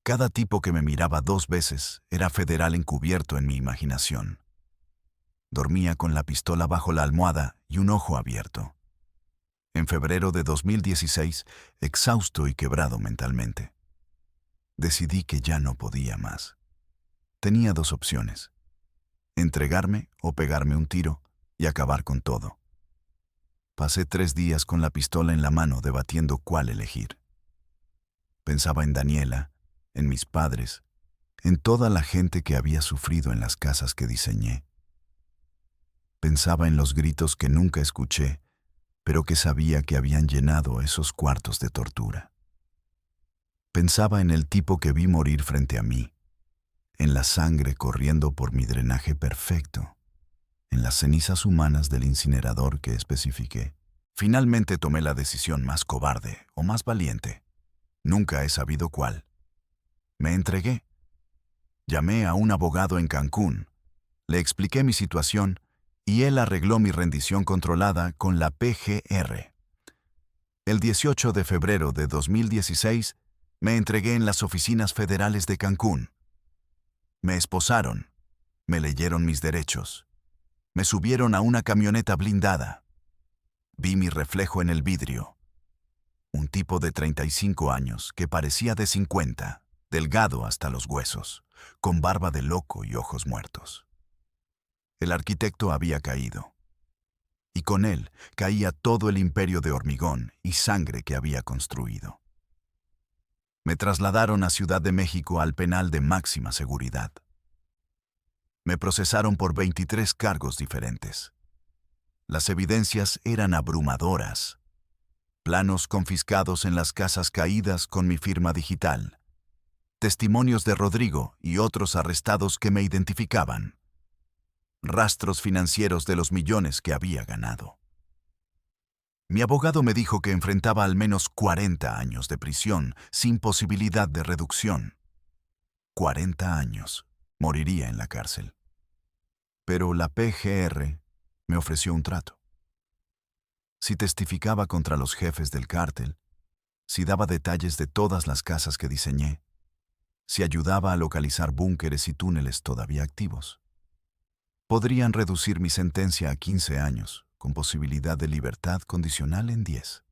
Cada tipo que me miraba 2 veces era federal encubierto en mi imaginación. Dormía con la pistola bajo la almohada y un ojo abierto. En febrero de 2016, exhausto y quebrado mentalmente, decidí que ya no podía más. Tenía 2 opciones: entregarme o pegarme un tiro y acabar con todo. Pasé 3 días con la pistola en la mano debatiendo cuál elegir. Pensaba en Daniela, en mis padres, en toda la gente que había sufrido en las casas que diseñé. Pensaba en los gritos que nunca escuché, pero que sabía que habían llenado esos cuartos de tortura. Pensaba en el tipo que vi morir frente a mí, en la sangre corriendo por mi drenaje perfecto, en las cenizas humanas del incinerador que especifiqué. Finalmente tomé la decisión más cobarde o más valiente. Nunca he sabido cuál. Me entregué. Llamé a un abogado en Cancún, le expliqué mi situación y él arregló mi rendición controlada con la PGR. El 18 de febrero de 2016 me entregué en las oficinas federales de Cancún. Me esposaron, me leyeron mis derechos, me subieron a una camioneta blindada. Vi mi reflejo en el vidrio. Un tipo de 35 años que parecía de 50, delgado hasta los huesos, con barba de loco y ojos muertos. El arquitecto había caído, y con él caía todo el imperio de hormigón y sangre que había construido. Me trasladaron a Ciudad de México al penal de máxima seguridad. Me procesaron por 23 cargos diferentes. Las evidencias eran abrumadoras. Planos confiscados en las casas caídas con mi firma digital. Testimonios de Rodrigo y otros arrestados que me identificaban. Rastros financieros de los millones que había ganado. Mi abogado me dijo que enfrentaba al menos 40 años de prisión sin posibilidad de reducción. 40 años. Moriría en la cárcel. Pero la PGR me ofreció un trato. Si testificaba contra los jefes del cártel, si daba detalles de todas las casas que diseñé, si ayudaba a localizar búnkeres y túneles todavía activos, podrían reducir mi sentencia a 15 años, con posibilidad de libertad condicional en 10.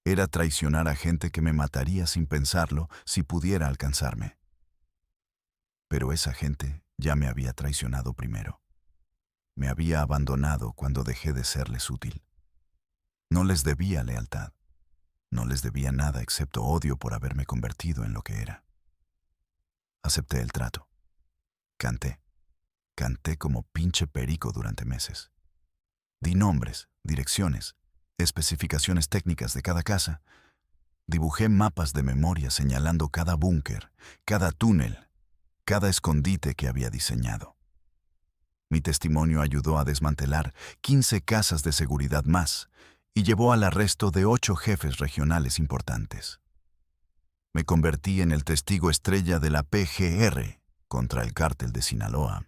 Era traicionar a gente que me mataría sin pensarlo si pudiera alcanzarme. Pero esa gente ya me había traicionado primero. Me había abandonado cuando dejé de serles útil. No les debía lealtad. No les debía nada excepto odio por haberme convertido en lo que era. Acepté el trato. Canté. Canté como pinche perico durante meses. Di nombres, direcciones, especificaciones técnicas de cada casa. Dibujé mapas de memoria señalando cada búnker, cada túnel, cada escondite que había diseñado. Mi testimonio ayudó a desmantelar 15 casas de seguridad más y llevó al arresto de 8 jefes regionales importantes. Me convertí en el testigo estrella de la PGR contra el cártel de Sinaloa.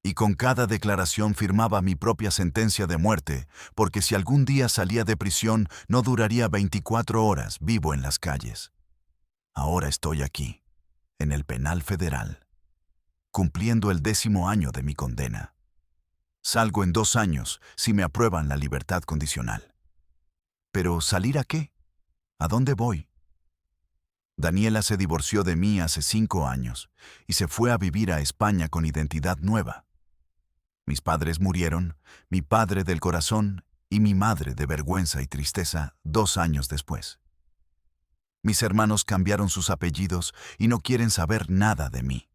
Y con cada declaración firmaba mi propia sentencia de muerte, porque si algún día salía de prisión no duraría 24 horas vivo en las calles. Ahora estoy aquí, en el penal federal, cumpliendo el 10º año de mi condena. Salgo en 2 años si me aprueban la libertad condicional. ¿Pero salir a qué? ¿A dónde voy? Daniela se divorció de mí hace 5 años y se fue a vivir a España con identidad nueva. Mis padres murieron, mi padre del corazón y mi madre de vergüenza y tristeza 2 años después. Mis hermanos cambiaron sus apellidos y no quieren saber nada de mí.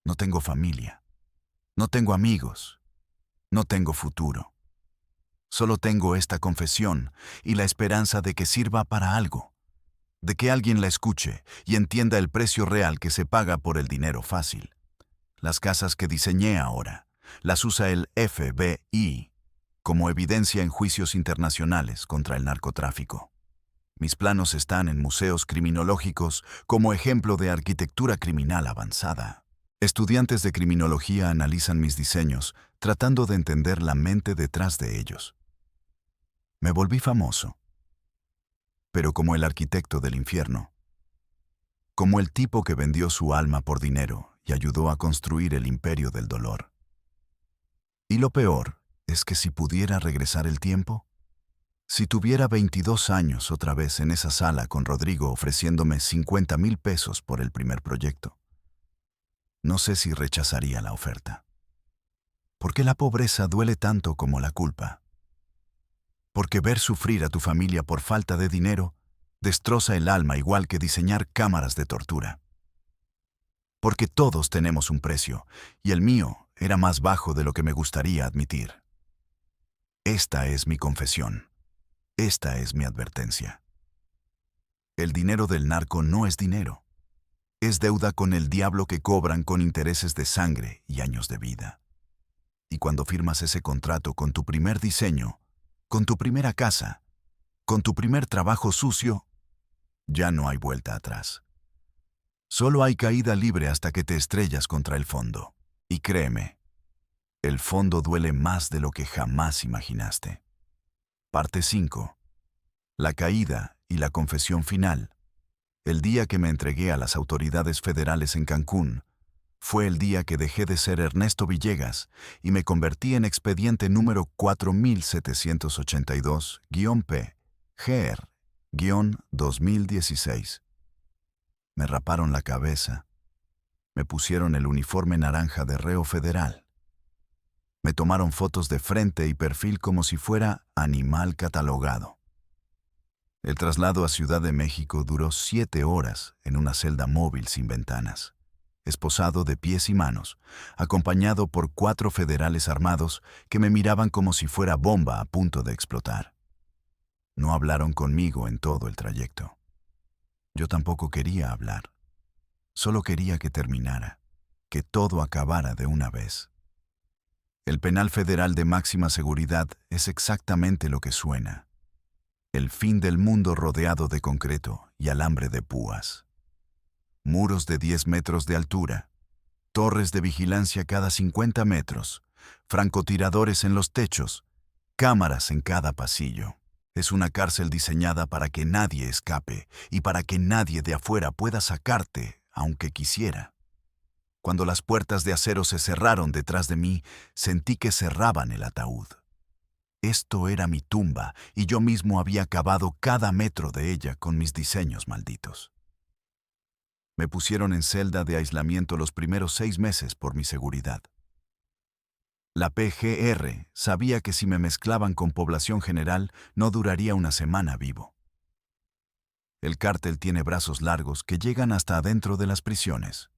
No tengo familia, no tengo amigos, no tengo futuro. Solo tengo esta confesión y la esperanza de que sirva para algo, de que alguien la escuche y entienda el precio real que se paga por el dinero fácil. Las casas que diseñé ahora las usa el FBI como evidencia en juicios internacionales contra el narcotráfico. Mis planos están en museos criminológicos como ejemplo de arquitectura criminal avanzada. Estudiantes de criminología analizan mis diseños tratando de entender la mente detrás de ellos. Me volví famoso, pero como el arquitecto del infierno, como el tipo que vendió su alma por dinero y ayudó a construir el imperio del dolor. Y lo peor es que si pudiera regresar el tiempo, si tuviera 22 años otra vez en esa sala con Rodrigo ofreciéndome 50,000 pesos por el primer proyecto, no sé si rechazaría la oferta. ¿Por qué la pobreza duele tanto como la culpa? Porque ver sufrir a tu familia por falta de dinero destroza el alma igual que diseñar cámaras de tortura. Porque todos tenemos un precio, y el mío era más bajo de lo que me gustaría admitir. Esta es mi confesión. Esta es mi advertencia. El dinero del narco no es dinero. Es deuda con el diablo que cobran con intereses de sangre y años de vida. Y cuando firmas ese contrato con tu primer diseño, con tu primera casa, con tu primer trabajo sucio, ya no hay vuelta atrás. Solo hay caída libre hasta que te estrellas contra el fondo. Y créeme, el fondo duele más de lo que jamás imaginaste. Parte 5. La caída y la confesión final. El día que me entregué a las autoridades federales en Cancún, fue el día que dejé de ser Ernesto Villegas y me convertí en expediente número 4782-P, GR-2016. Me raparon la cabeza. Me pusieron el uniforme naranja de reo federal. Me tomaron fotos de frente y perfil como si fuera animal catalogado. El traslado a Ciudad de México duró 7 horas en una celda móvil sin ventanas, esposado de pies y manos, acompañado por 4 federales armados que me miraban como si fuera bomba a punto de explotar. No hablaron conmigo en todo el trayecto. Yo tampoco quería hablar. Solo quería que terminara, que todo acabara de una vez. El penal federal de máxima seguridad es exactamente lo que suena. El fin del mundo rodeado de concreto y alambre de púas. Muros de 10 metros de altura, torres de vigilancia cada 50 metros, francotiradores en los techos, cámaras en cada pasillo. Es una cárcel diseñada para que nadie escape y para que nadie de afuera pueda sacarte, aunque quisiera. Cuando las puertas de acero se cerraron detrás de mí, sentí que cerraban el ataúd. Esto era mi tumba y yo mismo había cavado cada metro de ella con mis diseños malditos. Me pusieron en celda de aislamiento los primeros 6 meses por mi seguridad. La PGR sabía que si me mezclaban con población general no duraría una semana vivo. El cártel tiene brazos largos que llegan hasta adentro de las prisiones.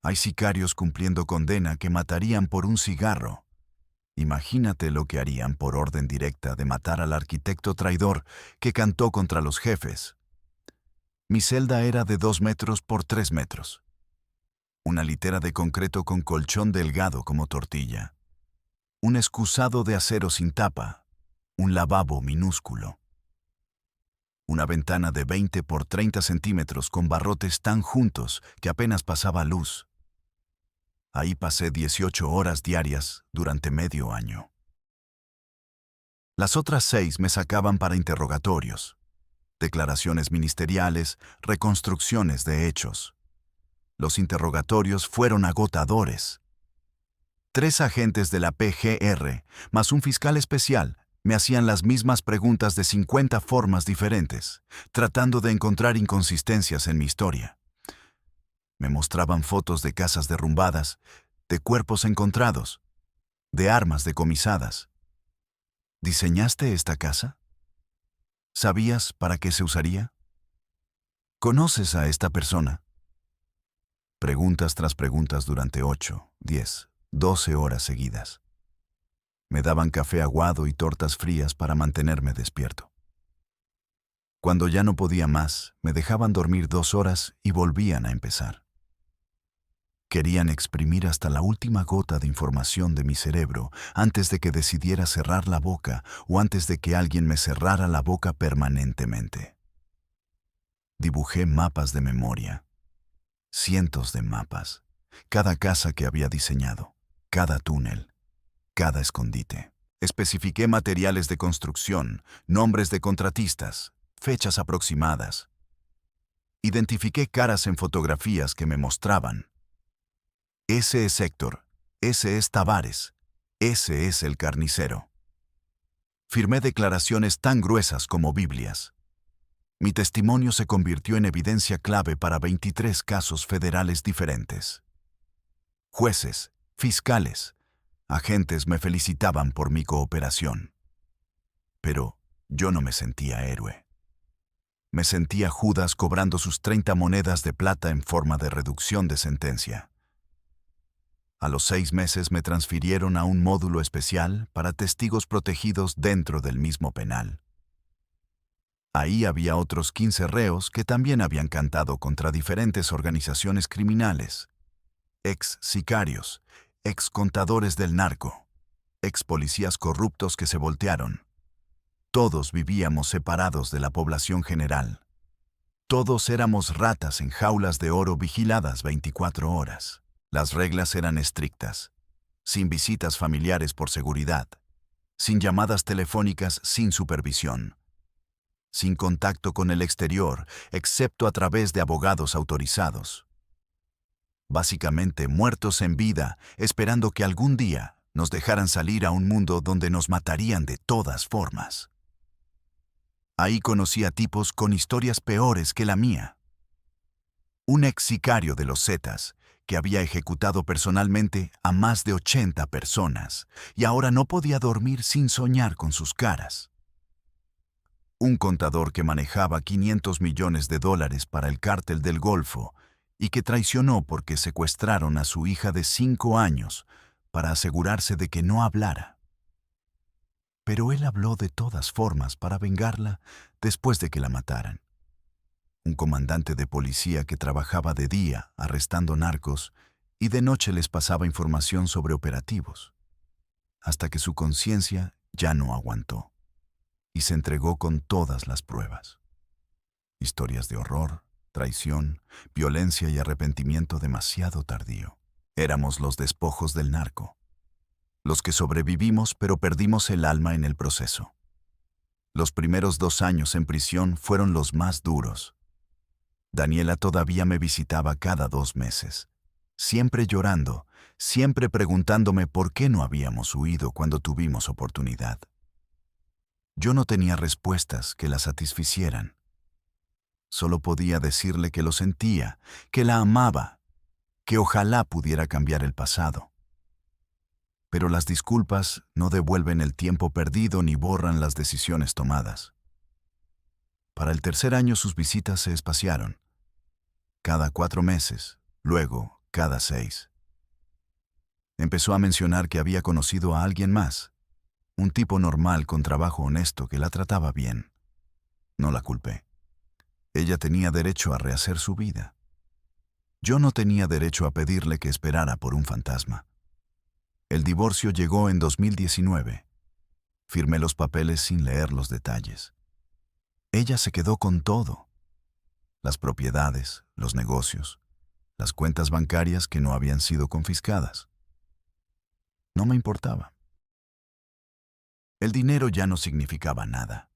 Hay sicarios cumpliendo condena que matarían por un cigarro. Imagínate lo que harían por orden directa de matar al arquitecto traidor que cantó contra los jefes. Mi celda era de 2 metros por 3 metros. Una litera de concreto con colchón delgado como tortilla. Un excusado de acero sin tapa. Un lavabo minúsculo. Una ventana de 20 por 30 centímetros con barrotes tan juntos que apenas pasaba luz. Ahí pasé 18 horas diarias durante medio año. Las otras 6 me sacaban para interrogatorios, declaraciones ministeriales, reconstrucciones de hechos. Los interrogatorios fueron agotadores. 3 agentes de la PGR, más un fiscal especial, me hacían las mismas preguntas de 50 formas diferentes, tratando de encontrar inconsistencias en mi historia. Me mostraban fotos de casas derrumbadas, de cuerpos encontrados, de armas decomisadas. ¿Diseñaste esta casa? ¿Sabías para qué se usaría? ¿Conoces a esta persona? Preguntas tras preguntas durante 8, 10, 12 horas seguidas. Me daban café aguado y tortas frías para mantenerme despierto. Cuando ya no podía más, me dejaban dormir 2 horas y volvían a empezar. Querían exprimir hasta la última gota de información de mi cerebro antes de que decidiera cerrar la boca o antes de que alguien me cerrara la boca permanentemente. Dibujé mapas de memoria. Cientos de mapas. Cada casa que había diseñado. Cada túnel. Cada escondite. Especifiqué materiales de construcción, nombres de contratistas, fechas aproximadas. Identifiqué caras en fotografías que me mostraban. Ese es Héctor, ese es Tavares, ese es el carnicero. Firmé declaraciones tan gruesas como Biblias. Mi testimonio se convirtió en evidencia clave para 23 casos federales diferentes. Jueces, fiscales, agentes me felicitaban por mi cooperación. Pero yo no me sentía héroe. Me sentía Judas cobrando sus 30 monedas de plata en forma de reducción de sentencia. A los 6 meses me transfirieron a un módulo especial para testigos protegidos dentro del mismo penal. Ahí había otros 15 reos que también habían cantado contra diferentes organizaciones criminales, ex sicarios, ex contadores del narco, ex policías corruptos que se voltearon. Todos vivíamos separados de la población general. Todos éramos ratas en jaulas de oro vigiladas 24 horas. Las reglas eran estrictas, sin visitas familiares por seguridad, sin llamadas telefónicas sin supervisión, sin contacto con el exterior, excepto a través de abogados autorizados. Básicamente muertos en vida, esperando que algún día nos dejaran salir a un mundo donde nos matarían de todas formas. Ahí conocí a tipos con historias peores que la mía. Un ex sicario de los Zetas, que había ejecutado personalmente a más de 80 personas, y ahora no podía dormir sin soñar con sus caras. Un contador que manejaba $500 millones para el cártel del Golfo y que traicionó porque secuestraron a su hija de 5 años para asegurarse de que no hablara. Pero él habló de todas formas para vengarla después de que la mataran. Un comandante de policía que trabajaba de día arrestando narcos y de noche les pasaba información sobre operativos, hasta que su conciencia ya no aguantó y se entregó con todas las pruebas. Historias de horror, traición, violencia y arrepentimiento demasiado tardío. Éramos los despojos del narco, los que sobrevivimos pero perdimos el alma en el proceso. Los primeros 2 años en prisión fueron los más duros. Daniela todavía me visitaba cada 2 meses, siempre llorando, siempre preguntándome por qué no habíamos huido cuando tuvimos oportunidad. Yo no tenía respuestas que la satisficieran. Solo podía decirle que lo sentía, que la amaba, que ojalá pudiera cambiar el pasado. Pero las disculpas no devuelven el tiempo perdido ni borran las decisiones tomadas. Para el tercer año sus visitas se espaciaron. Cada 4 meses, luego cada 6. Empezó a mencionar que había conocido a alguien más, un tipo normal con trabajo honesto que la trataba bien. No la culpé. Ella tenía derecho a rehacer su vida. Yo no tenía derecho a pedirle que esperara por un fantasma. El divorcio llegó en 2019. Firmé los papeles sin leer los detalles. Ella se quedó con todo. Las propiedades, los negocios, las cuentas bancarias que no habían sido confiscadas. No me importaba. El dinero ya no significaba nada.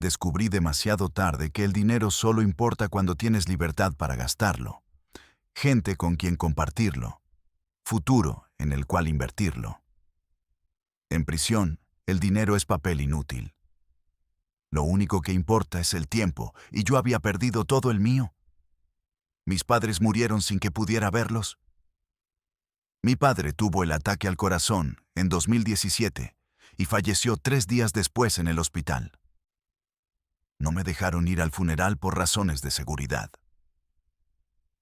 Descubrí demasiado tarde que el dinero solo importa cuando tienes libertad para gastarlo, gente con quien compartirlo, futuro en el cual invertirlo. En prisión, el dinero es papel inútil. Lo único que importa es el tiempo, y yo había perdido todo el mío. Mis padres murieron sin que pudiera verlos. Mi padre tuvo el ataque al corazón en 2017 y falleció 3 días después en el hospital. No me dejaron ir al funeral por razones de seguridad.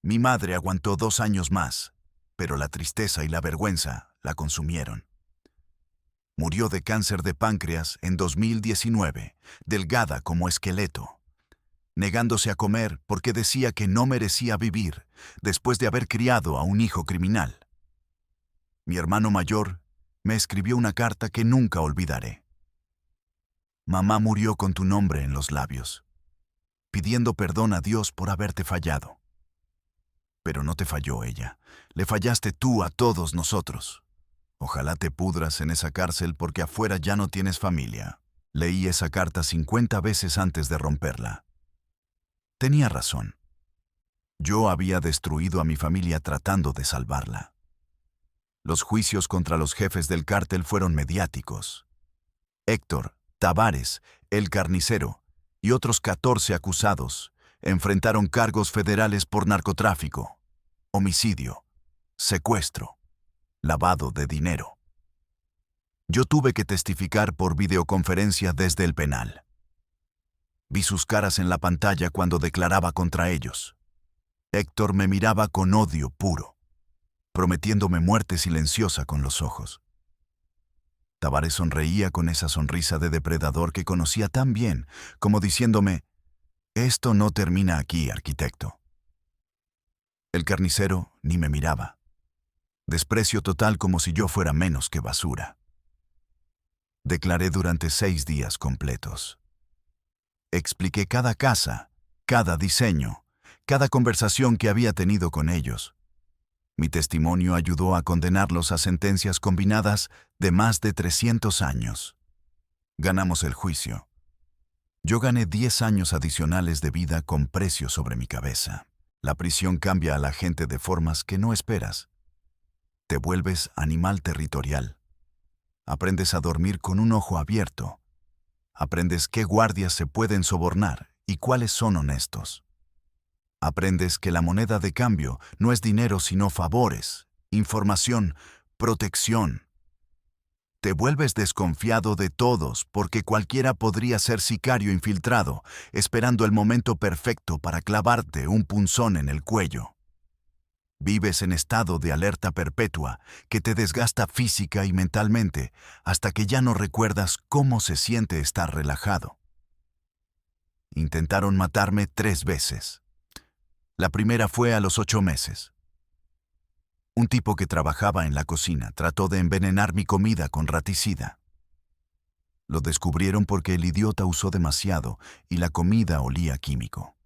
Mi madre aguantó 2 años más, pero la tristeza y la vergüenza la consumieron. Murió de cáncer de páncreas en 2019, delgada como esqueleto, negándose a comer porque decía que no merecía vivir después de haber criado a un hijo criminal. Mi hermano mayor me escribió una carta que nunca olvidaré. Mamá murió con tu nombre en los labios, pidiendo perdón a Dios por haberte fallado. Pero no te falló ella, le fallaste tú a todos nosotros. Ojalá te pudras en esa cárcel porque afuera ya no tienes familia. Leí esa carta 50 veces antes de romperla. Tenía razón. Yo había destruido a mi familia tratando de salvarla. Los juicios contra los jefes del cártel fueron mediáticos. Héctor, Tavares, el carnicero y otros 14 acusados enfrentaron cargos federales por narcotráfico, homicidio, secuestro, lavado de dinero. Yo tuve que testificar por videoconferencia desde el penal. Vi sus caras en la pantalla cuando declaraba contra ellos. Héctor me miraba con odio puro, prometiéndome muerte silenciosa con los ojos. Tavares sonreía con esa sonrisa de depredador que conocía tan bien, como diciéndome, «Esto no termina aquí, arquitecto». El carnicero ni me miraba. Desprecio total como si yo fuera menos que basura. Declaré durante 6 días completos. Expliqué cada casa, cada diseño, cada conversación que había tenido con ellos. Mi testimonio ayudó a condenarlos a sentencias combinadas de más de 300 años. Ganamos el juicio. Yo gané 10 años adicionales de vida con precio sobre mi cabeza. La prisión cambia a la gente de formas que no esperas. Te vuelves animal territorial. Aprendes a dormir con un ojo abierto. Aprendes qué guardias se pueden sobornar y cuáles son honestos. Aprendes que la moneda de cambio no es dinero sino favores, información, protección. Te vuelves desconfiado de todos porque cualquiera podría ser sicario infiltrado, esperando el momento perfecto para clavarte un punzón en el cuello. Vives en estado de alerta perpetua que te desgasta física y mentalmente hasta que ya no recuerdas cómo se siente estar relajado. Intentaron matarme 3 veces. La primera fue a los 8 meses. Un tipo que trabajaba en la cocina trató de envenenar mi comida con raticida. Lo descubrieron porque el idiota usó demasiado y la comida olía a químico.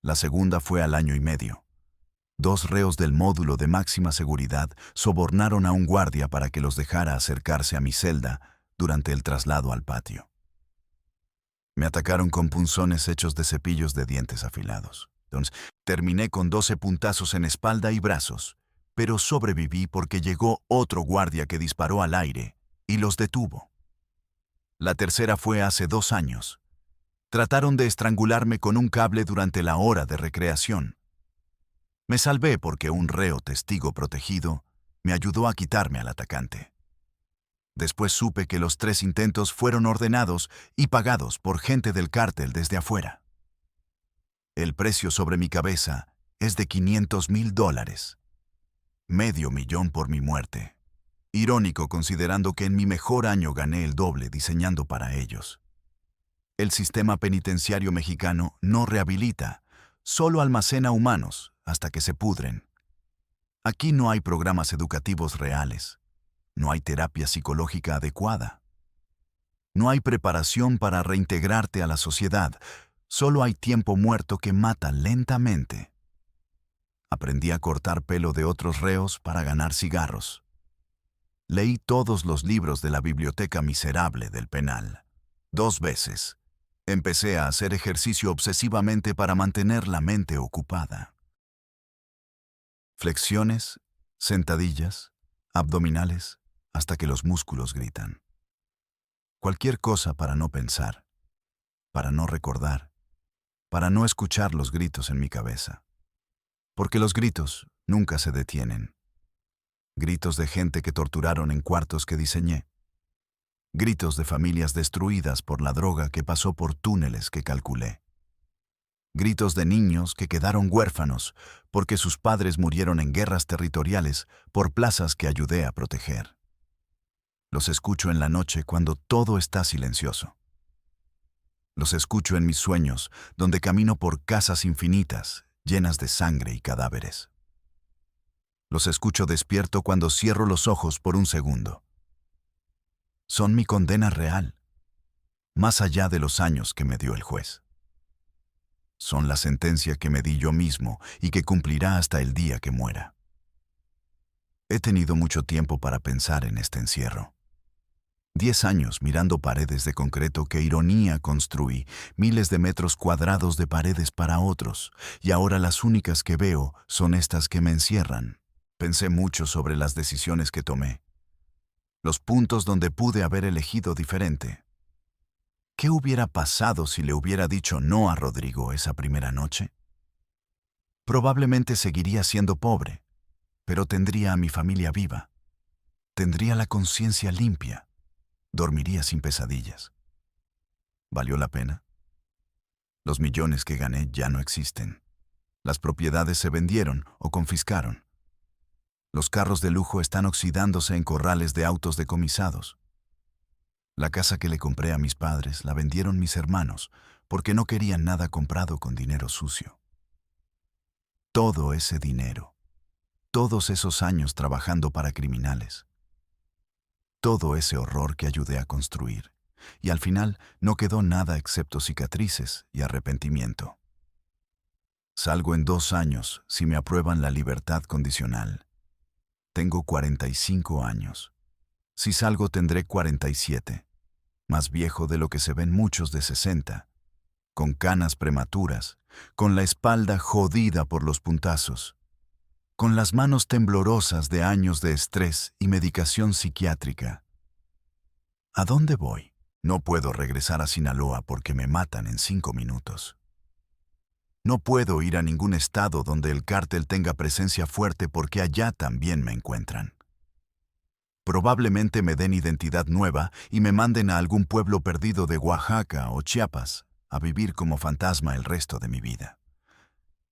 La segunda fue al 1 año y medio. 2 reos del módulo de máxima seguridad sobornaron a un guardia para que los dejara acercarse a mi celda durante el traslado al patio. Me atacaron con punzones hechos de cepillos de dientes afilados. Entonces, terminé con 12 puntazos en espalda y brazos, pero sobreviví porque llegó otro guardia que disparó al aire y los detuvo. La tercera fue hace 2 años. Trataron de estrangularme con un cable durante la hora de recreación. Me salvé porque un reo testigo protegido Me ayudó a quitarme al atacante. Después supe que los 3 intentos fueron ordenados y pagados por gente del cártel desde afuera. El precio sobre mi cabeza es de $500,000. $500,000 por mi muerte. Irónico considerando que en mi mejor año gané el doble diseñando para ellos. El sistema penitenciario mexicano no rehabilita, solo almacena humanos hasta que se pudren. Aquí no hay programas educativos reales. No hay terapia psicológica adecuada. No hay preparación para reintegrarte a la sociedad. Solo hay tiempo muerto que mata lentamente. Aprendí a cortar pelo de otros reos para ganar cigarros. Leí todos los libros de la biblioteca miserable del penal. 2 veces. Empecé a hacer ejercicio obsesivamente para mantener la mente ocupada. Flexiones, sentadillas, abdominales, hasta que los músculos gritan. Cualquier cosa para no pensar, para no recordar, para no escuchar los gritos en mi cabeza. Porque los gritos nunca se detienen. Gritos de gente que torturaron en cuartos que diseñé. Gritos de familias destruidas por la droga que pasó por túneles que calculé. Gritos de niños que quedaron huérfanos porque sus padres murieron en guerras territoriales por plazas que ayudé a proteger. Los escucho en la noche cuando todo está silencioso. Los escucho en mis sueños, donde camino por casas infinitas, llenas de sangre y cadáveres. Los escucho despierto cuando cierro los ojos por un segundo. Son mi condena real, más allá de los años que me dio el juez. Son la sentencia que me di yo mismo y que cumplirá hasta el día que muera. He tenido mucho tiempo para pensar en este encierro. 10 años mirando paredes de concreto que ironía construí, miles de metros cuadrados de paredes para otros, y ahora las únicas que veo son estas que me encierran. Pensé mucho sobre las decisiones que tomé, los puntos donde pude haber elegido diferente. ¿Qué hubiera pasado si le hubiera dicho no a Rodrigo esa primera noche? Probablemente seguiría siendo pobre, pero tendría a mi familia viva. Tendría la conciencia limpia. Dormiría sin pesadillas. ¿Valió la pena? Los millones que gané ya no existen. Las propiedades se vendieron o confiscaron. Los carros de lujo están oxidándose en corrales de autos decomisados. La casa que le compré a mis padres la vendieron mis hermanos porque no querían nada comprado con dinero sucio. Todo ese dinero, todos esos años trabajando para criminales, todo ese horror que ayudé a construir, y al final no quedó nada excepto cicatrices y arrepentimiento. Salgo en 2 años si me aprueban la libertad condicional. Tengo 45 años. Si salgo tendré 47, más viejo de lo que se ven muchos de 60, con canas prematuras, con la espalda jodida por los puntazos, con las manos temblorosas de años de estrés y medicación psiquiátrica. ¿A dónde voy? No puedo regresar a Sinaloa porque me matan en 5 minutos. No puedo ir a ningún estado donde el cártel tenga presencia fuerte porque allá también me encuentran. Probablemente me den identidad nueva y me manden a algún pueblo perdido de Oaxaca o Chiapas a vivir como fantasma el resto de mi vida.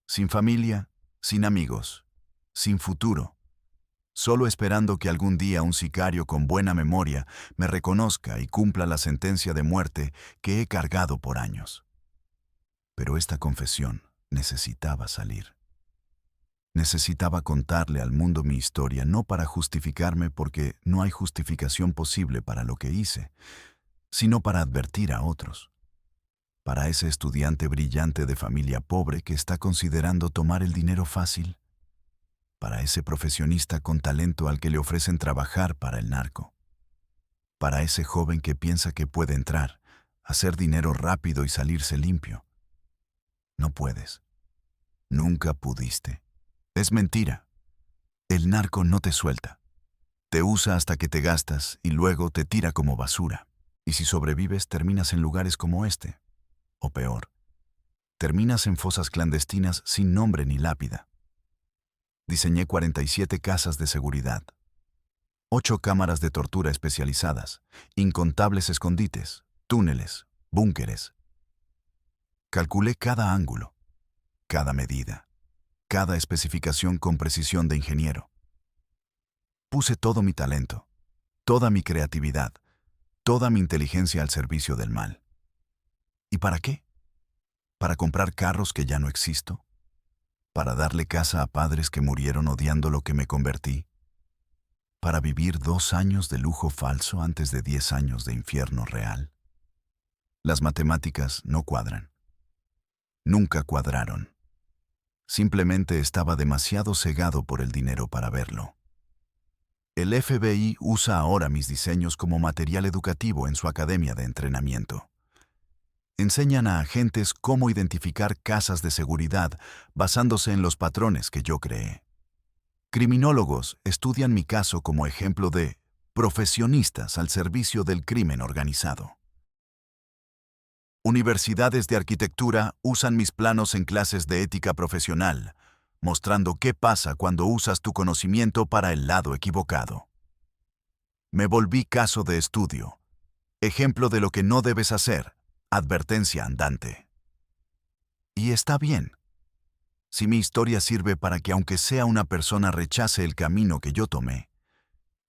Sin familia, sin amigos, sin futuro, solo esperando que algún día un sicario con buena memoria me reconozca y cumpla la sentencia de muerte que he cargado por años. Pero esta confesión necesitaba salir. Necesitaba contarle al mundo mi historia, no para justificarme porque no hay justificación posible para lo que hice, sino para advertir a otros. Para ese estudiante brillante de familia pobre que está considerando tomar el dinero fácil. Para ese profesionista con talento al que le ofrecen trabajar para el narco. Para ese joven que piensa que puede entrar, hacer dinero rápido y salirse limpio. No puedes. Nunca pudiste. Es mentira. El narco no te suelta. Te usa hasta que te gastas y luego te tira como basura. Y si sobrevives, terminas en lugares como este. O peor, terminas en fosas clandestinas sin nombre ni lápida. Diseñé 47 casas de seguridad, 8 cámaras de tortura especializadas, incontables escondites, túneles, búnkeres. Calculé cada ángulo, cada medida, cada especificación con precisión de ingeniero. Puse todo mi talento, toda mi creatividad, toda mi inteligencia al servicio del mal. ¿Y para qué? ¿Para comprar carros que ya no existo? ¿Para darle casa a padres que murieron odiando lo que me convertí? ¿Para vivir 2 años de lujo falso antes de 10 años de infierno real? Las matemáticas no cuadran. Nunca cuadraron. Simplemente estaba demasiado cegado por el dinero para verlo. El FBI usa ahora mis diseños como material educativo en su academia de entrenamiento. Enseñan a agentes cómo identificar casas de seguridad basándose en los patrones que yo creé. Criminólogos estudian mi caso como ejemplo de profesionistas al servicio del crimen organizado. Universidades de arquitectura usan mis planos en clases de ética profesional, mostrando qué pasa cuando usas tu conocimiento para el lado equivocado. Me volví caso de estudio, ejemplo de lo que no debes hacer, advertencia andante. Y está bien. Si mi historia sirve para que aunque sea una persona rechace el camino que yo tomé,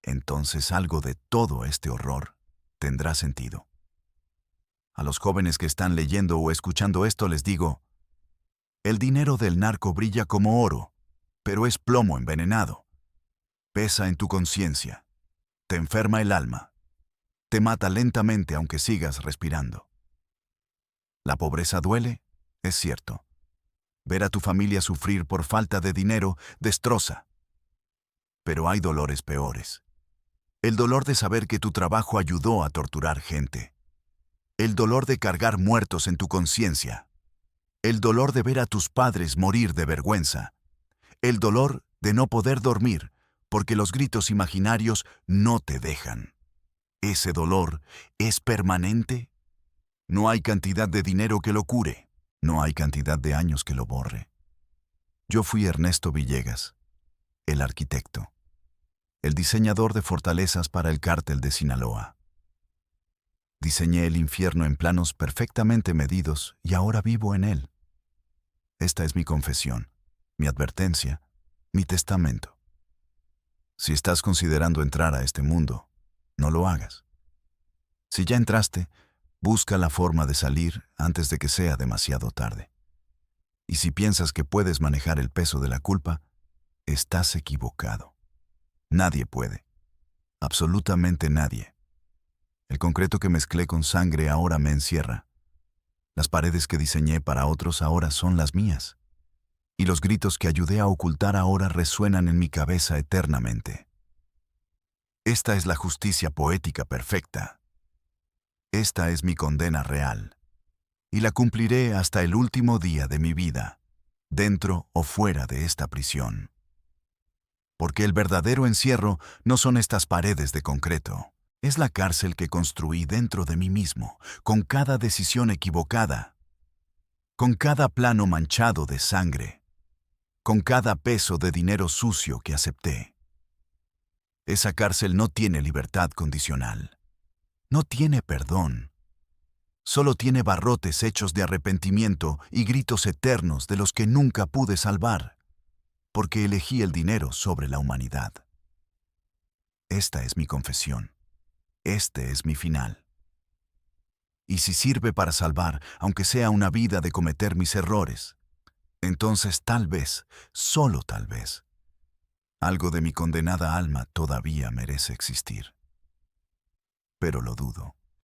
entonces algo de todo este horror tendrá sentido. A los jóvenes que están leyendo o escuchando esto les digo, el dinero del narco brilla como oro, pero es plomo envenenado. Pesa en tu conciencia, te enferma el alma, te mata lentamente aunque sigas respirando. La pobreza duele, es cierto. Ver a tu familia sufrir por falta de dinero destroza. Pero hay dolores peores. El dolor de saber que tu trabajo ayudó a torturar gente. El dolor de cargar muertos en tu conciencia. El dolor de ver a tus padres morir de vergüenza. El dolor de no poder dormir porque los gritos imaginarios no te dejan. ¿Ese dolor es permanente? No hay cantidad de dinero que lo cure. No hay cantidad de años que lo borre. Yo fui Ernesto Villegas, el arquitecto, el diseñador de fortalezas para el cártel de Sinaloa. Diseñé el infierno en planos perfectamente medidos y ahora vivo en él. Esta es mi confesión, mi advertencia, mi testamento. Si estás considerando entrar a este mundo, no lo hagas. Si ya entraste, busca la forma de salir antes de que sea demasiado tarde. Y si piensas que puedes manejar el peso de la culpa, estás equivocado. Nadie puede. Absolutamente nadie. El concreto que mezclé con sangre ahora me encierra. Las paredes que diseñé para otros ahora son las mías. Y los gritos que ayudé a ocultar ahora resuenan en mi cabeza eternamente. Esta es la justicia poética perfecta. Esta es mi condena real. Y la cumpliré hasta el último día de mi vida, dentro o fuera de esta prisión. Porque el verdadero encierro no son estas paredes de concreto. Es la cárcel que construí dentro de mí mismo, con cada decisión equivocada, con cada plano manchado de sangre, con cada peso de dinero sucio que acepté. Esa cárcel no tiene libertad condicional, no tiene perdón, solo tiene barrotes hechos de arrepentimiento y gritos eternos de los que nunca pude salvar, porque elegí el dinero sobre la humanidad. Esta es mi confesión. Este es mi final. Y si sirve para salvar, aunque sea una vida de cometer mis errores, entonces tal vez, solo tal vez, algo de mi condenada alma todavía merece existir. Pero lo dudo.